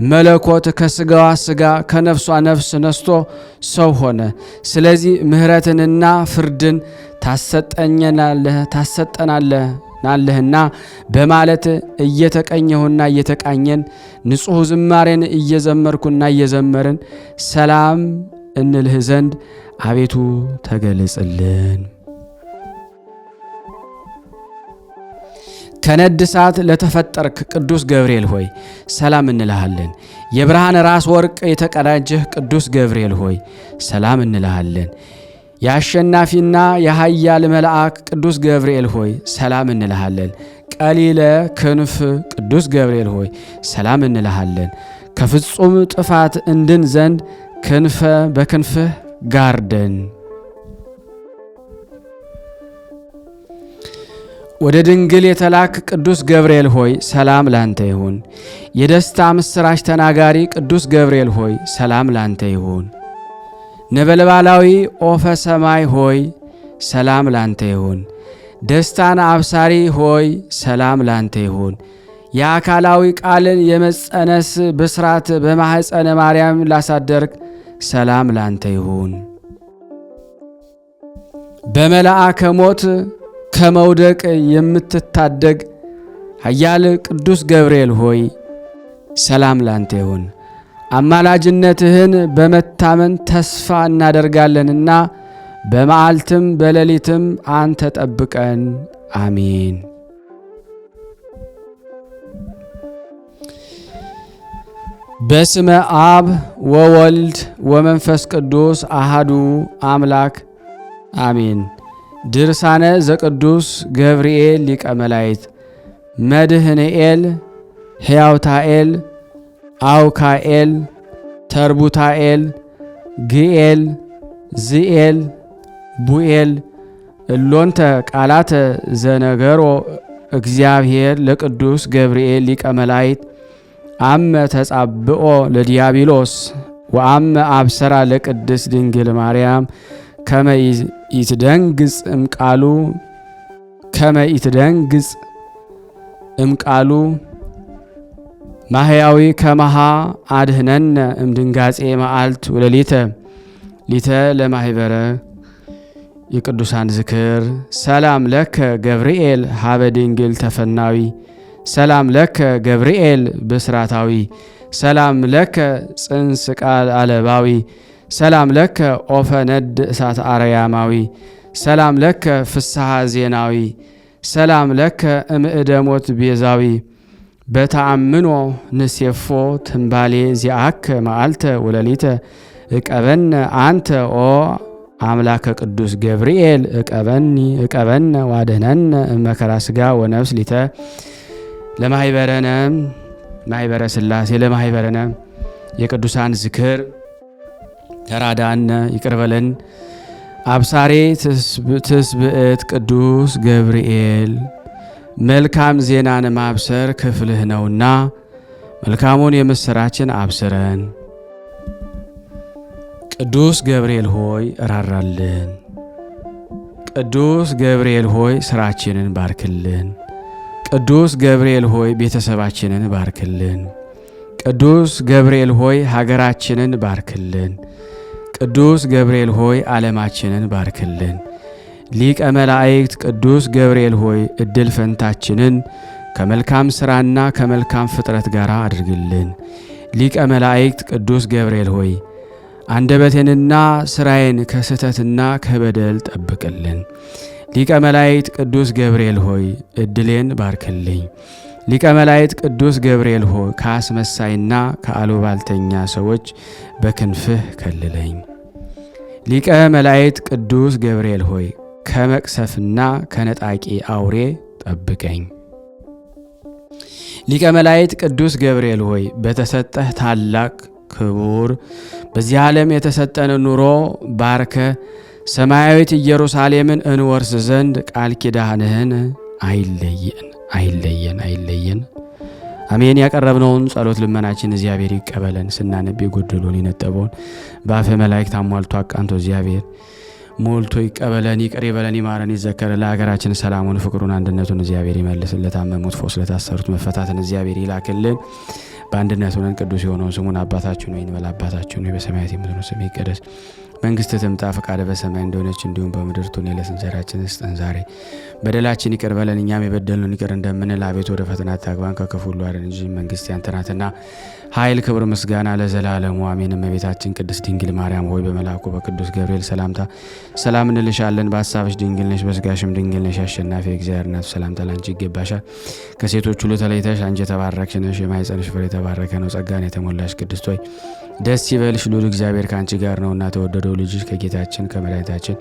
መለኮት ከስጋዋ ስጋ ከነፍሷ ነፍስ ነስቶ ሰው ሆነ። ስለዚህ ምሕረትንና ፍርድን ታሰጠናለህና በማለት እየተቀኘሁና እየተቃኘን ንጹሕ ዝማሬን እየዘመርኩና እየዘመርን ሰላም እንልህ ዘንድ አቤቱ ተገለጽልን። ከነድ እሳት ለተፈጠርክ ቅዱስ ገብርኤል ሆይ ሰላም እንልሃለን። የብርሃን ራስ ወርቅ የተቀዳጀህ ቅዱስ ገብርኤል ሆይ ሰላም እንልሃለን። የአሸናፊና የኃያል መልአክ ቅዱስ ገብርኤል ሆይ ሰላም እንልሃለን። ቀሊለ ክንፍ ቅዱስ ገብርኤል ሆይ ሰላም እንልሃለን። ከፍጹም ጥፋት እንድን ዘንድ በክንፍህ ጋርደን። ወደ ድንግል የተላክ ቅዱስ ገብርኤል ሆይ ሰላም ላንተ ይሁን። የደስታ ምስራች ተናጋሪ ቅዱስ ገብርኤል ሆይ ሰላም ላንተ ይሁን። ነበልባላዊ ኦፈ ሰማይ ሆይ ሰላም ላንተ ይሁን። ደስታን አብሳሪ ሆይ ሰላም ላንተ ይሁን። የአካላዊ ቃልን የመጸነስ ብስራት በማኅፀነ ማርያም ላሳደርክ ሰላም ላንተ ይሁን። በመልአከ ሞት ከመውደቅ የምትታደግ ኃያል ቅዱስ ገብርኤል ሆይ ሰላም ላንተ ይሁን። አማላጅነትህን በመታመን ተስፋ እናደርጋለንና በመዓልትም በሌሊትም አንተ ጠብቀን። አሜን። በስመ አብ ወወልድ ወመንፈስ ቅዱስ አሃዱ አምላክ አሜን። ድርሳነ ዘቅዱስ ገብርኤል ሊቀ መላእክት መድህንኤል ሕያውታኤል አውካኤል ተርቡታኤል ግኤል ዝኤል ቡኤል እሎንተ ቃላተ ዘነገሮ እግዚአብሔር ለቅዱስ ገብርኤል ሊቀ መላእክት አመ ተጻብኦ ለዲያብሎስ ወአመ አብሰራ ለቅድስት ድንግል ማርያም ከመ ይትደንግጽ እምቃሉ ማህያዊ ከመሃ አድህነነ እምድንጋጼ መዓልት ወለሊተ ሊተ ለማህበረ የቅዱሳን ዝክር ሰላም ለከ ገብርኤል ሀበ ድንግል ተፈናዊ ሰላም ለከ ገብርኤል ብስራታዊ ሰላም ለከ ጽንስ ቃል አለባዊ ሰላም ለከ ኦፈ ነድ እሳት አርያማዊ ሰላም ለከ ፍስሐ ዜናዊ ሰላም ለከ እምእደሞት ቤዛዊ በተአምኖ ንሴፎ ትንባሌ ዚአከ መዓልተ ወለሊተ እቀበነ አንተ ኦ አምላከ ቅዱስ ገብርኤል እቀበነ ዋደነነ መከራ ስጋ ወነፍስ ሊተ ለማህበረነ ማህበረ ሥላሴ ለማህበረነ የቅዱሳን ዝክር ተራዳነ ይቅርበለን። አብሳሬ ትስብእት ቅዱስ ገብርኤል መልካም ዜናን ማብሰር ክፍልህ ነውና መልካሙን የምስራችን አብስረን። ቅዱስ ገብርኤል ሆይ እራራልን። ቅዱስ ገብርኤል ሆይ ስራችንን ባርክልን። ቅዱስ ገብርኤል ሆይ ቤተሰባችንን ባርክልን። ቅዱስ ገብርኤል ሆይ ሀገራችንን ባርክልን። ቅዱስ ገብርኤል ሆይ ዓለማችንን ባርክልን። ሊቀ መላእክት ቅዱስ ገብርኤል ሆይ እድል ፈንታችንን ከመልካም ሥራና ከመልካም ፍጥረት ጋር አድርግልን። ሊቀ መላእክት ቅዱስ ገብርኤል ሆይ አንደበቴንና ሥራዬን ከስህተትና ከበደል ጠብቅልን። ሊቀ መላእክት ቅዱስ ገብርኤል ሆይ እድሌን ባርክልኝ። ሊቀ መላእክት ቅዱስ ገብርኤል ሆይ ከአስመሳይና ከአሉባልተኛ ሰዎች በክንፍህ ከልለኝ። ሊቀ መላእክት ቅዱስ ገብርኤል ሆይ ከመቅሰፍና ከነጣቂ አውሬ ጠብቀኝ። ሊቀ መላእክት ቅዱስ ገብርኤል ሆይ በተሰጠህ ታላቅ ክቡር በዚህ ዓለም የተሰጠን ኑሮ ባርከ ሰማያዊት ኢየሩሳሌምን እንወርስ ዘንድ ቃል ኪዳንህን አይለየን። አሜን። ያቀረብነውን ጸሎት ልመናችን እግዚአብሔር ይቀበለን። ስናነብ የጎደሎን የነጠበውን በአፈ መላእክት አሟልቶ አቃንቶ እግዚአብሔር ሞልቶ ይቀበለን፣ ይቅር ይበለን፣ ይማረን፣ ይዘከረን። ለሀገራችን ሰላሙን፣ ፍቅሩን፣ አንድነቱን እግዚአብሔር ይመልስልን። ለታመሙት ፈውስ፣ ለታሰሩት መፈታትን እግዚአብሔር ይላክልን። በአንድነት ሆነን ቅዱስ የሆነውን ስሙን አባታችን ሆይ እንበል። አባታችን ሆይ በሰማያት የምትኖር ስምህ ይቀደስ፣ መንግሥትህ ትምጣ፣ ፈቃድህ በሰማይ እንደሆነች እንዲሁም በምድር ትሁን። የዕለት እንጀራችንን ስጠን ዛሬ፣ በደላችን ይቅር በለን እኛም የበደልነውን ይቅር እንደምንል፣ አቤቱ ወደ ፈተና አታግባን ከክፉ ሁሉ አድነን እንጂ መንግሥት ያንተ ናትና ኃይል፣ ክብር፣ ምስጋና ለዘላለሙ አሜን። እመቤታችን ቅድስት ድንግል ማርያም ሆይ በመልአኩ በቅዱስ ገብርኤል ሰላምታ ሰላም እንልሻለን። በሐሳብሽ ድንግል ነሽ፣ በሥጋሽም ድንግል ነሽ። አሸናፊ እግዚአብሔር እናት ሰላምታ ላንቺ ይገባሻል። ከሴቶች ሁሉ ተለይተሽ አንቺ የተባረክሽ ነሽ፣ የማኅፀንሽ ፍሬ የተባረከ ነው። ጸጋን የተሞላሽ ቅድስት ሆይ ደስ ይበልሽ፣ ልዑል እግዚአብሔር ከአንቺ ጋር ነውና ተወደደው ልጅሽ ከጌታችን ከመድኃኒታችን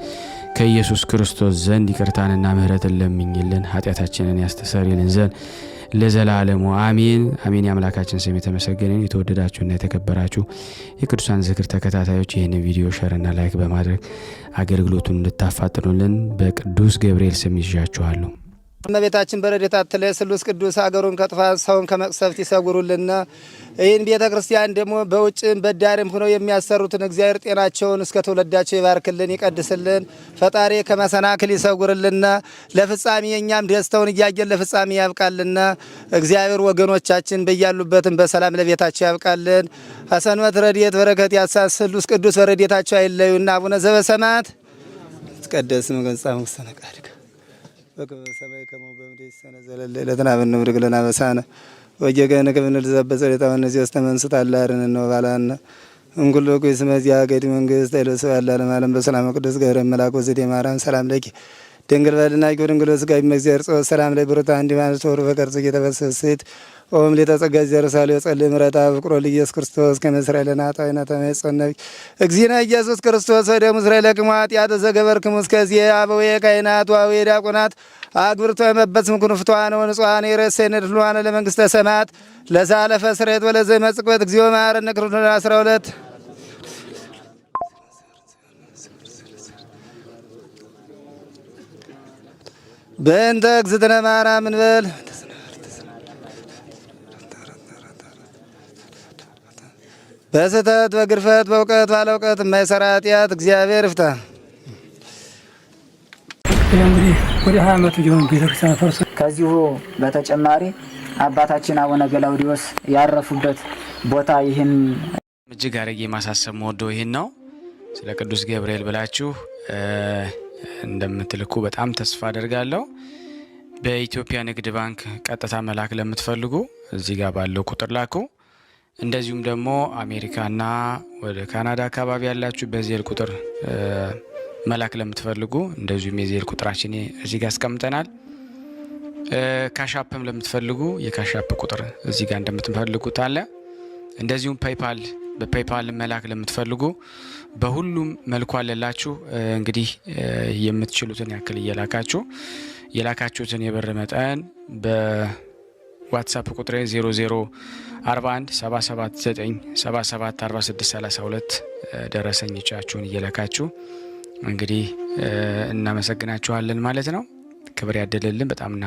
ከኢየሱስ ክርስቶስ ዘንድ ይቅርታንና ምሕረትን ለምኝልን ኃጢአታችንን ያስተሰርይልን ዘንድ ለዘላለሙ አሜን አሜን። የአምላካችን ስም የተመሰገነ። የተወደዳችሁና የተከበራችሁ የቅዱሳን ዝክር ተከታታዮች ይህን ቪዲዮ ሸርና ላይክ በማድረግ አገልግሎቱን እንድታፋጥኑልን በቅዱስ ገብርኤል ስም ይዣችኋለሁ። እመቤታችን በረድኤታ አትለይ። ስሉስ ቅዱስ አገሩን ከጥፋት ሰውን ከመቅሰፍት ይሰውሩልና። ይህን ቤተ ክርስቲያን ደግሞ በውጭም በዳርም ሆነው የሚያሰሩትን እግዚአብሔር ጤናቸውን እስከ ትውልዳቸው ይባርክልን ይቀድስልን። ፈጣሪ ከመሰናክል ይሰውርልና። ለፍጻሜ የእኛም ደስታውን እያየን ለፍጻሜ ያብቃልና። እግዚአብሔር ወገኖቻችን በያሉበትም በሰላም ለቤታቸው ያብቃልን። ሰንበት ረድኤት በረከት ያሳስ ስሉስ ቅዱስ በረድኤታቸው አይለዩና። አቡነ ዘበሰማያት ይትቀደስ ስምከ ወይትጸድቅ ውስተ ፈቃድከ በከመ በሰማይ ከማሁ በምድር ሲሳየነ ዘለለ ዕለትነ ሀበነ ወኅድግ ለነ አበሳነ ወጌጋየነ ከመ ንርዛዕ በጸሎተ ወነዚያስ ተመንስት አላርን ነው ባላነ እንኩሎ ኩይስ መዚያ ገዲ መንግስት አይለሰ ያላለም ዓለም በሰላም ቅዱስ ገብርኤል መልአክ ወዘዴ ማርያም ሰላም ለኪ ድንግል በልናኪ ድንግል ስጋይ መግዚአብሔር ጾ ሰላም ላይ ብሩታ እንዲማን ተወር በቀርጽ የተበሰሰት ኦም ለተጸጋ ዘርሳለ ጸልይ ምረታ ፍቅሮ ለኢየሱስ ክርስቶስ ከመስራኤልና ታይና ተመጸነብ እግዚእነ ኢየሱስ ክርስቶስ ወደ እስራኤል ለቅማት ያተዘገበርክሙ እስከዚህ አበዌ ካህናት ወአበዌ ዲያቆናት አግብርቶ የመበጽ ምኩን ፍቷን ወንጹሃን የረሰነ ድሏን ለመንግስተ ሰማያት ለዛለፈ ስሬት ወለዘ መጽቆት እግዚኦ መሐረነ ክርስቶስ 12 በእንተ እግዝእትነ ማርያም እንበል በስህተት በግርፈት በእውቀት ባለ እውቀት የማይሰራ ኃጢአት እግዚአብሔር ይፍታ። እንግዲህ ወደ 20 ዓመቱ ጀምሮ ቤተክርስቲያን ፈርሶ ከዚሁ በተጨማሪ አባታችን አቡነ ገላውዲዮስ ያረፉበት ቦታ ይህን እጅግ አድርጌ ማሳሰብ ወደው ይህን ነው። ስለ ቅዱስ ገብርኤል ብላችሁ እንደምትልኩ በጣም ተስፋ አደርጋለሁ። በኢትዮጵያ ንግድ ባንክ ቀጥታ መላክ ለምትፈልጉ እዚህ ጋር ባለው ቁጥር ላኩ። እንደዚሁም ደግሞ አሜሪካና ወደ ካናዳ አካባቢ ያላችሁ በዜል ቁጥር መላክ ለምትፈልጉ እንደዚሁም የዜል ቁጥራችን እዚህ ጋር አስቀምጠናል። ካሻፕም ለምትፈልጉ የካሻፕ ቁጥር እዚህ ጋር እንደምትፈልጉት አለ። እንደዚሁም ፔይፓል በፔይፓል መላክ ለምትፈልጉ በሁሉም መልኩ አለላችሁ። እንግዲህ የምትችሉትን ያክል እየላካችሁ የላካችሁትን የብር መጠን በዋትስአፕ ቁጥሬ 0041 779 77 46 32 ደረሰኞቻችሁን እየላካችሁ እንግዲህ እናመሰግናችኋለን ማለት ነው። ክብር ያደለልን በጣም